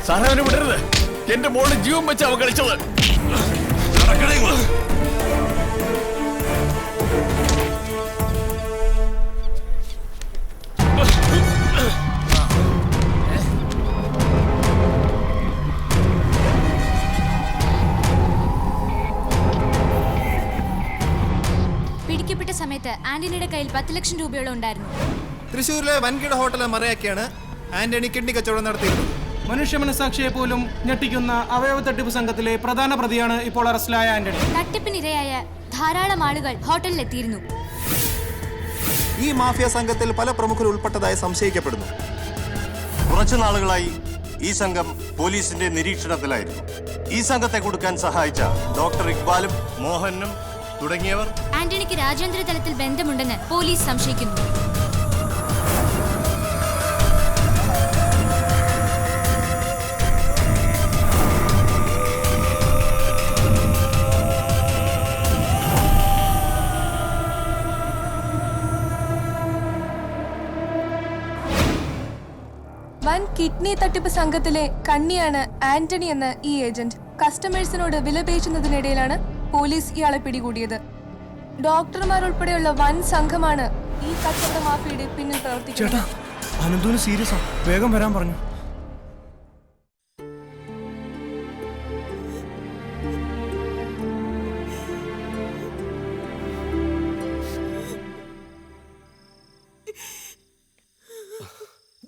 സാറേ, അവനെ വിടരുത്. എന്റെ മോള് ജീവൻ വെച്ച് അവൻ കളിച്ചത്. പിടിക്കപ്പെട്ട സമയത്ത് ആന്റണിയുടെ കയ്യിൽ 10 ലക്ഷം രൂപയോളം ഉണ്ടായിരുന്നു. തൃശ്ശൂരിലെ വൻകിട ഹോട്ടൽ മറയാക്കിയാണ് ആന്റണി കിഡ്നി കച്ചവടം നടത്തിയിരുന്നത്. മനുഷ്യ മനസാക്ഷിയെ പോലും ഞെട്ടിക്കുന്ന അവയവ തട്ടിപ്പ് സംഘത്തിലെ പ്രധാന പ്രതിയാണ് ഇപ്പോൾ അറസ്റ്റിലായ ആന്റണി. തട്ടിപ്പിനിരയായ ധാരാളം ആളുകൾ ഹോട്ടലിലെത്തിയിരുന്നു. ഈ മാഫിയ സംഘത്തിൽ പല പ്രമുഖർ ഉൾപ്പെട്ടതായി സംശയിക്കപ്പെടുന്നു. കുറച്ചു നാളുകളായി ഈ സംഘം പോലീസിന്റെ നിരീക്ഷണത്തിലായിരുന്നു. ഈ സംഘത്തെ കൊടുക്കാൻ സഹായിച്ച ഡോക്ടർ ഇക്ബാലും മോഹനും തുടങ്ങിയവർ ആന്റണിക്ക് രാജ്യാന്തര തലത്തിൽ ബന്ധമുണ്ടെന്ന് പോലീസ് സംശയിക്കുന്നു. വൻ കിഡ്നി തട്ടിപ്പ് സംഘത്തിലെ കണ്ണിയാണ് ആന്റണി എന്ന ഈ ഏജന്റ്. കസ്റ്റമേഴ്സിനോട് വിലപേശുന്നതിനിടയിലാണ് പോലീസ് ഇയാളെ പിടികൂടിയത്. ഡോക്ടർമാരുൾപ്പെടെയുള്ള വൻ സംഘമാണ് ഈ കച്ചവട മാഫിയയുടെ പിന്നിൽ പ്രവർത്തിക്കുന്നത്. ചേട്ടാ, അനന്തുവിന് സീരിയസ് ആ, വേഗം വരാൻ പറഞ്ഞു.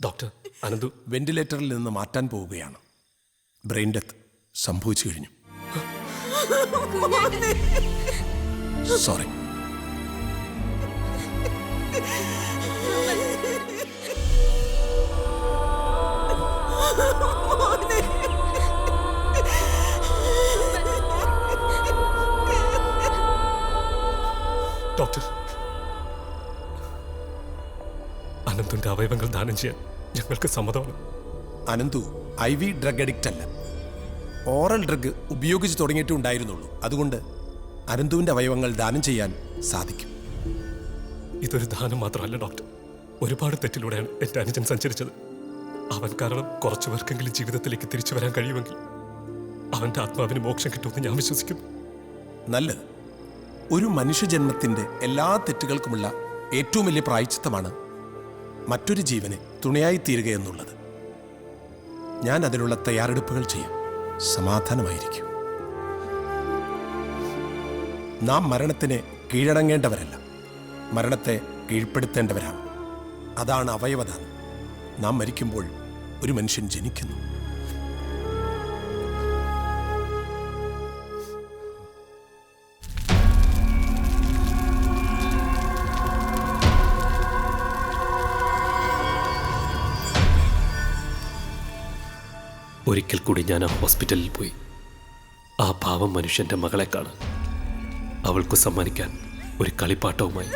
ഡോക്ടർ അനന്തു വെന്റിലേറ്ററിൽ നിന്ന് മാറ്റാൻ പോവുകയാണ്. ബ്രെയിൻ ഡെത്ത് സംഭവിച്ചു കഴിഞ്ഞു. സോറി. ഡോക്ടർ, അനന്തുന്റെ അവയവങ്ങൾ ദാനം ചെയ്യാൻ ഞങ്ങൾക്ക് സമ്മതമാണ്. അനന്തു IV ഡ്രഗ് അഡിക്റ്റ് അല്ല, ഓറൽ ഡ്രഗ് ഉപയോഗിച്ച് തുടങ്ങിയിട്ടേ ഉണ്ടായിരുന്നുള്ളൂ. അതുകൊണ്ട് അനന്തുവിന്റെ അവയവങ്ങൾ ദാനം ചെയ്യാൻ സാധിക്കും. ഇതൊരു ദാനം മാത്രമല്ല ഡോക്ടർ, ഒരുപാട് തെറ്റിലൂടെയാണ് എൻ്റെ അനുജൻ സഞ്ചരിച്ചത്. അവൻ കാരണം കുറച്ചു പേർക്കെങ്കിലും ജീവിതത്തിലേക്ക് തിരിച്ചു വരാൻ കഴിയുമെങ്കിൽ അവന്റെ ആത്മാവിന് മോക്ഷം കിട്ടുമെന്ന് ഞാൻ വിശ്വസിക്കുന്നു. നല്ലത്. ഒരു മനുഷ്യജന്മത്തിന്റെ എല്ലാ തെറ്റുകൾക്കുമുള്ള ഏറ്റവും വലിയ പ്രായശ്ചിത്തമാണ് മറ്റൊരു ജീവന് തുണയായി തീരുക എന്നുള്ളത്. ഞാൻ അതിനുള്ള തയ്യാറെടുപ്പുകൾ ചെയ്യാം. സമാധാനമായിരിക്കും. നാം മരണത്തിന് കീഴടങ്ങേണ്ടവരല്ല, മരണത്തെ കീഴ്പ്പെടുത്തേണ്ടവരാണ്. അതാണ് അവയവദാനം. നാം മരിക്കുമ്പോൾ ഒരു മനുഷ്യൻ ജനിക്കുന്നു. ഒരിക്കൽ കൂടി ഞാൻ ആ ഹോസ്പിറ്റലിൽ പോയി. ആ പാവം മനുഷ്യന്റെ മകളെ കാണാൻ, അവൾക്ക് സമ്മാനിക്കാൻ ഒരു കളിപ്പാട്ടവുമായി.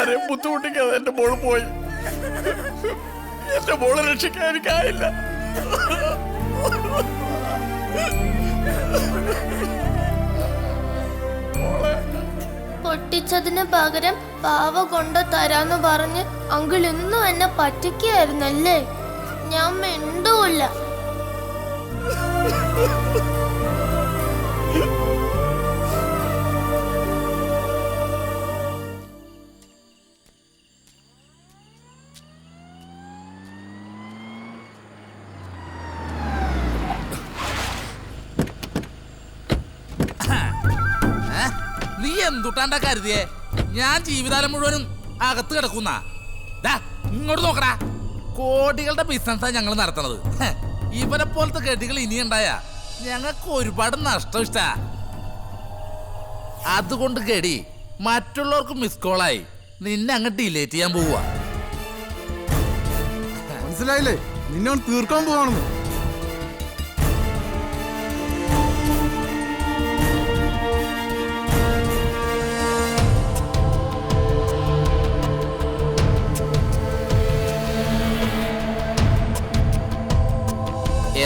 ആരെയും ബുദ്ധിമുട്ടിക്കാതെ എന്റെ മോള് പോയി. എന്റെ മോളെ രക്ഷിക്കാൻ എനിക്കായില്ല. പൊട്ടിച്ചതിന് പകരം പാവ കൊണ്ട് തരാന്ന് പറഞ്ഞ് അങ്കിൾ ഇന്നും എന്നെ പറ്റിക്കായിരുന്നല്ലേ? ഞാൻ മിണ്ടൂല്ല. നീ എന്തുട്ടാണ്ടാ കരുതിയേ? ഞാൻ ജീവിതകാലം മുഴുവനും അകത്ത് കിടക്കുന്ന ഇങ്ങോട്ട് നോക്കടാ. കോടികളുടെ ബിസിനസ്സാ ഞങ്ങൾ നടത്തണത്. ഇവരെ പോലത്തെ കെട്ടികൾ ഇനിയുണ്ടായ ഞങ്ങൾക്ക് ഒരുപാട് നഷ്ടം ഇഷ്ടാ. അതുകൊണ്ട് കെടി മറ്റുള്ളവർക്ക് മിസ് കോളായി നിന്നെ അങ്ങ് ഡിലേറ്റ് ചെയ്യാൻ പോവുക. മനസ്സിലായില്ലേ? നിന്നെ തീർക്കാൻ പോവാണെന്ന്.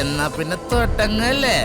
എന്നാ പിന്നെ തൊട്ടങ്ങല്ലേ?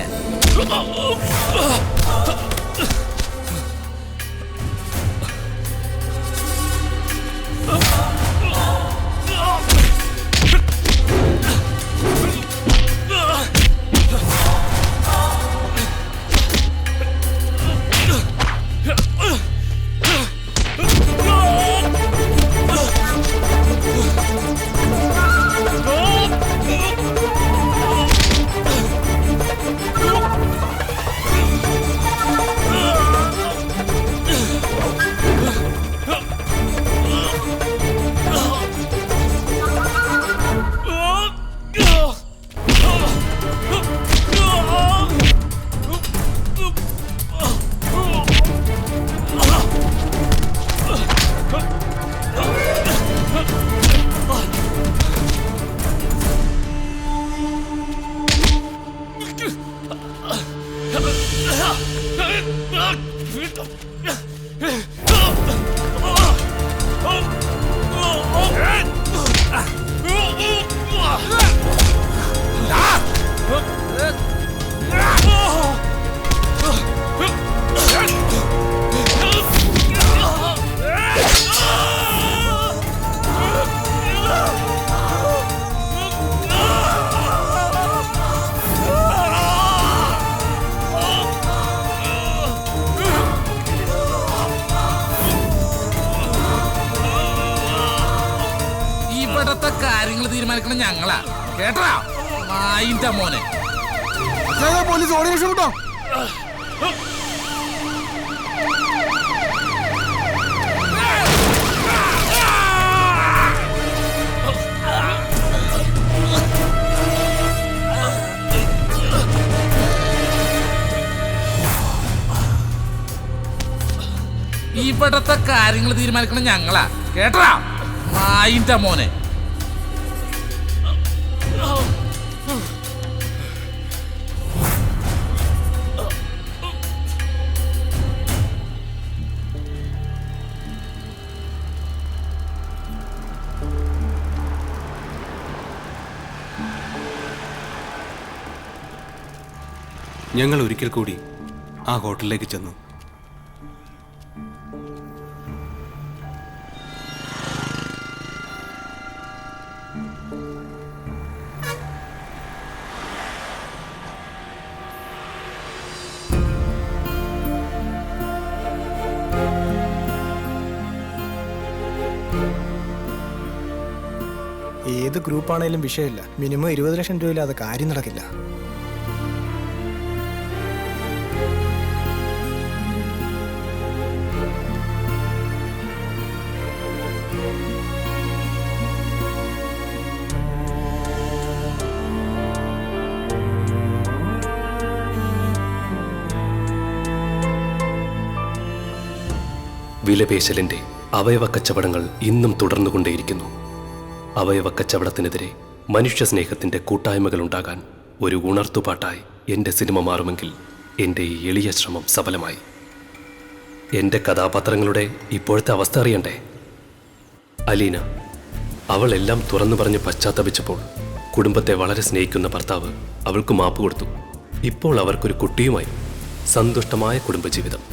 ഇവിടത്തെ കാര്യങ്ങൾ തീരുമാനിക്കണം ഞങ്ങളാ, കേട്ടാ നായിന്റെ മോനെ. പോലീസ് ഓടി രക്ഷപ്പെട്ടോ. ഇവിടത്തെ കാര്യങ്ങൾ തീരുമാനിക്കണം ഞങ്ങളാ, കേട്ടാ നായിന്റെ മോനെ. ഞങ്ങൾ ഒരിക്കൽ കൂടി ആ ഹോട്ടലിലേക്ക് ചെന്നു. ഏത് ഗ്രൂപ്പാണേലും വിഷയമില്ല, മിനിമം 20 ലക്ഷം രൂപയില്ലാതെ കാര്യം നടക്കില്ല. വിലപേശലിന്റെ അവയവ കച്ചവടങ്ങൾ ഇന്നും തുടർന്നുകൊണ്ടേയിരിക്കുന്നു. അവയവ കച്ചവടത്തിനെതിരെ മനുഷ്യ സ്നേഹത്തിന്റെ കൂട്ടായ്മകൾ ഉണ്ടാകാൻ ഒരു ഉണർത്തുപാട്ടായി എൻ്റെ സിനിമ മാറുമെങ്കിൽ എൻ്റെ ഈ എളിയ ശ്രമം സഫലമായി. എൻ്റെ കഥാപാത്രങ്ങളുടെ ഇപ്പോഴത്തെ അവസ്ഥ അറിയണ്ടേ? അലീന, അവളെല്ലാം തുറന്നു പറഞ്ഞ് പശ്ചാത്തപിച്ചപ്പോൾ കുടുംബത്തെ വളരെ സ്നേഹിക്കുന്ന ഭർത്താവ് അവൾക്ക് മാപ്പ് കൊടുത്തു. ഇപ്പോൾ അവർക്കൊരു കുട്ടിയുമായി സന്തുഷ്ടമായ കുടുംബജീവിതം.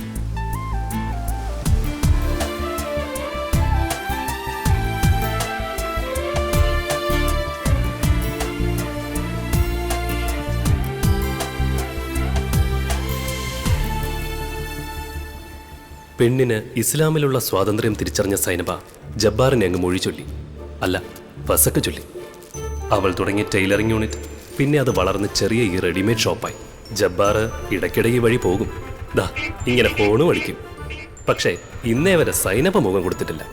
പെണ്ണിന് ഇസ്ലാമിലുള്ള സ്വാതന്ത്ര്യം തിരിച്ചറിഞ്ഞ സൈനബ ജബ്ബാറിനെ അങ്ങ് മൊഴി ചൊല്ലി, അല്ല വസക്ക് ചൊല്ലി. അവൾ തുടങ്ങിയ ടൈലറിംഗ് യൂണിറ്റ് പിന്നെ അത് വളർന്ന് ചെറിയ ഈ റെഡിമെയ്ഡ് ഷോപ്പായി. ജബ്ബാർ ഇടയ്ക്കിടെ ഈ വഴി പോകും, ദാ ഇങ്ങനെ ഫോണും അടിക്കും. പക്ഷേ ഇന്നേ വരെ സൈനബ മുഖം കൊടുത്തിട്ടില്ല.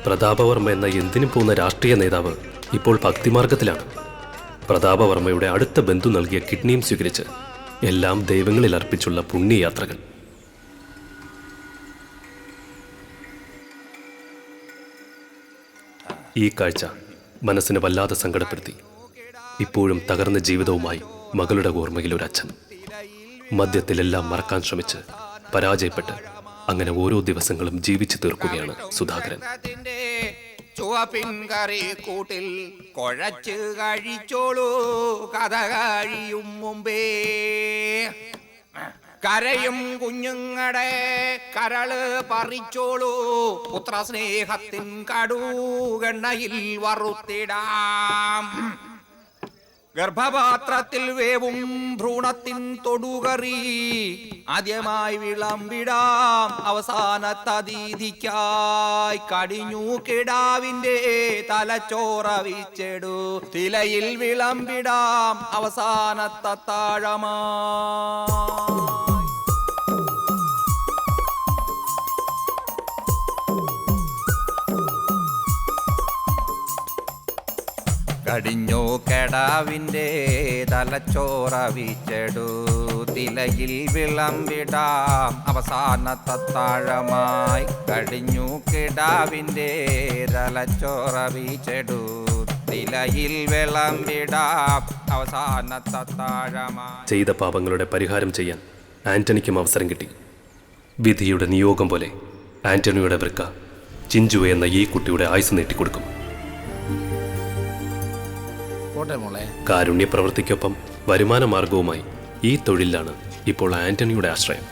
പ്രതാപവർമ്മ എന്ന എന്തിനും പോകുന്ന രാഷ്ട്രീയ നേതാവ് ഇപ്പോൾ ഭക്തിമാർഗത്തിലാണ്. പ്രതാപവർമ്മയുടെ അടുത്ത ബന്ധു നൽകിയ കിഡ്നിയും സ്വീകരിച്ച് എല്ലാം ദൈവങ്ങളിൽ അർപ്പിച്ചുള്ള പുണ്യയാത്രകൾ. ഈ കാഴ്ച മനസ്സിനെ വല്ലാതെ സങ്കടപ്പെടുത്തി. ഇപ്പോഴും തകർന്ന ജീവിതവുമായി മകളുടെ ഓർമ്മയിൽ ഒരു അച്ഛൻ. മദ്യത്തിലെല്ലാം മറക്കാൻ ശ്രമിച്ച് പരാജയപ്പെട്ട് അങ്ങനെ ഓരോ ദിവസങ്ങളും ജീവിച്ചു തീർക്കുകയാണ് സുധാകരൻ. ചുവപ്പിൻ കറി കൂട്ടിൽ കുഴച്ച് കഴിച്ചോളൂ, കഥ കഴിയും മുമ്പേ. കരയും കുഞ്ഞുങ്ങളുടെ കരള് പറിച്ചോളൂ, പുത്രസ്നേഹത്തിൻ കടുകെണ്ണയിൽ വറുത്തിടാം. ഗർഭപാത്രത്തിൽ വേവും ഭ്രൂണത്തിൻ തൊടുകറി ആദ്യമായി വിളമ്പിടാം, അവസാനത്തതിഥിക്കായി കടിഞ്ഞു കിടാവിന്റെ തലച്ചോറവിച്ചെടു തിലയിൽ വിളമ്പിടാം, അവസാനത്തത്താഴമാ. കടിഞ്ഞു കെടാവിൻ്റെ തലച്ചോറവിച്ചെടു തിലയിൽ വിളമ്പിടാം അവസാനത്താഴമായി. കടിഞ്ഞു കിടാവിൻ്റെ തലച്ചോറവിച്ചെടു തിലയിൽ വിളമ്പിടാം അവസാനത്താഴമായി. ചെയ്ത പാപങ്ങളുടെ പരിഹാരം ചെയ്യാൻ ആന്റണിക്കും അവസരം കിട്ടി. വിധിയുടെ നിയോഗം പോലെ ആന്റണിയുടെ വൃക്ക ചിഞ്ചു എന്ന ഈ കുട്ടിയുടെ ആയുസ് നീട്ടിക്കൊടുക്കും. കാരുണ്യ പ്രവൃത്തിക്കൊപ്പം വരുമാന മാർഗവുമായി ഈ തൊഴിലാണ് ഇപ്പോൾ ആന്റണിയുടെ ആശ്രയം.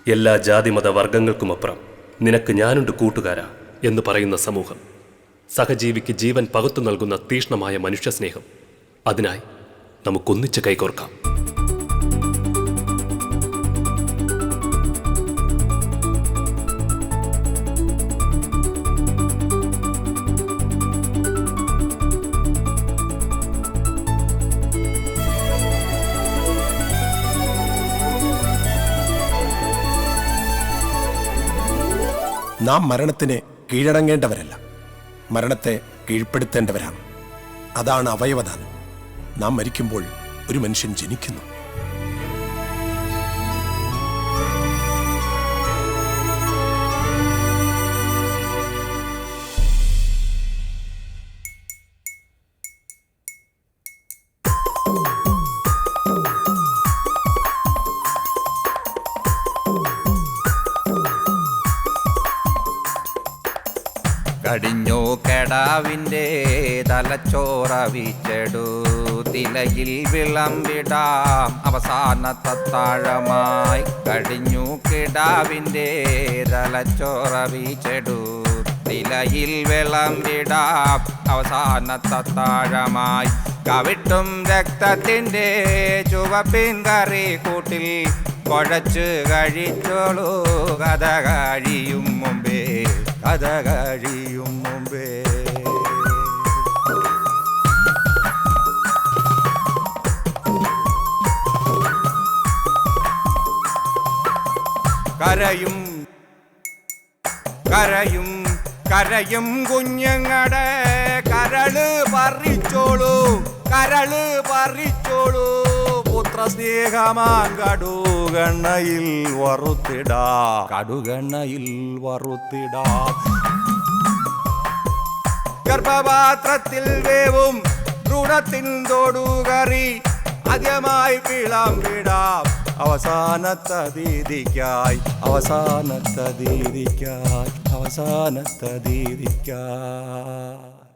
എല്ലാ ജാതിമത വർഗങ്ങൾക്കുമപ്പുറം നിനക്ക് ഞാനുണ്ട് കൂട്ടുകാരാ എന്ന് പറയുന്ന സമൂഹം, സഹജീവിക്ക് ജീവൻ പകുത്തു നൽകുന്ന തീഷ്ണമായ മനുഷ്യസ്നേഹം, അതിനായി നമുക്കൊന്നിച്ച് കൈകോർക്കാം. നാം മരണത്തിന് കീഴടങ്ങേണ്ടവരല്ല, മരണത്തെ കീഴ്പ്പെടുത്തേണ്ടവരാണ്. അതാണ് അവയവദാനം. നാം മരിക്കുമ്പോൾ ഒരു മനുഷ്യൻ ജനിക്കുന്നു. കടിഞ്ഞു കെടാവിൻ്റെ തലച്ചോറവിച്ചെടു തിലയിൽ വിളമ്പിടാം അവസാനത്താഴമായി. കടിഞ്ഞു കിടാവിൻ്റെ തലച്ചോറവിച്ചെടു തിലയിൽ വിളമ്പിടാം അവസാനത്താഴമായി. കവിട്ടും രക്തത്തിൻ്റെ ചുവപ്പിൻ കറി കൂട്ടിൽ കുഴച്ച് കഴിച്ചോളൂ, കഥ കഴിയും മുമ്പേ, കഥ കഴിയും മുമ്പേ. കരയും കരയും കരയും കുഞ്ഞങ്ങടെ കരള് പറിച്ചോളൂ, കരള് പറിച്ചോളൂ. പുത്രസ്നേഹമാൻ കടുകണ്ണയിൽ വറുത്തിടാ, കടുകണ്ണയിൽ വറുത്തിടാ. ഗർഭപാത്രത്തിൽ വേവും ഭ്രൂണത്തിൻ തൊടുകറി ആദ്യമായി വിളമ്പിടാം അവസാനത്തതീതിക്കായി, അവസാനത്തതീതിക്കായി, അവസാനത്തതീതിക്കായി.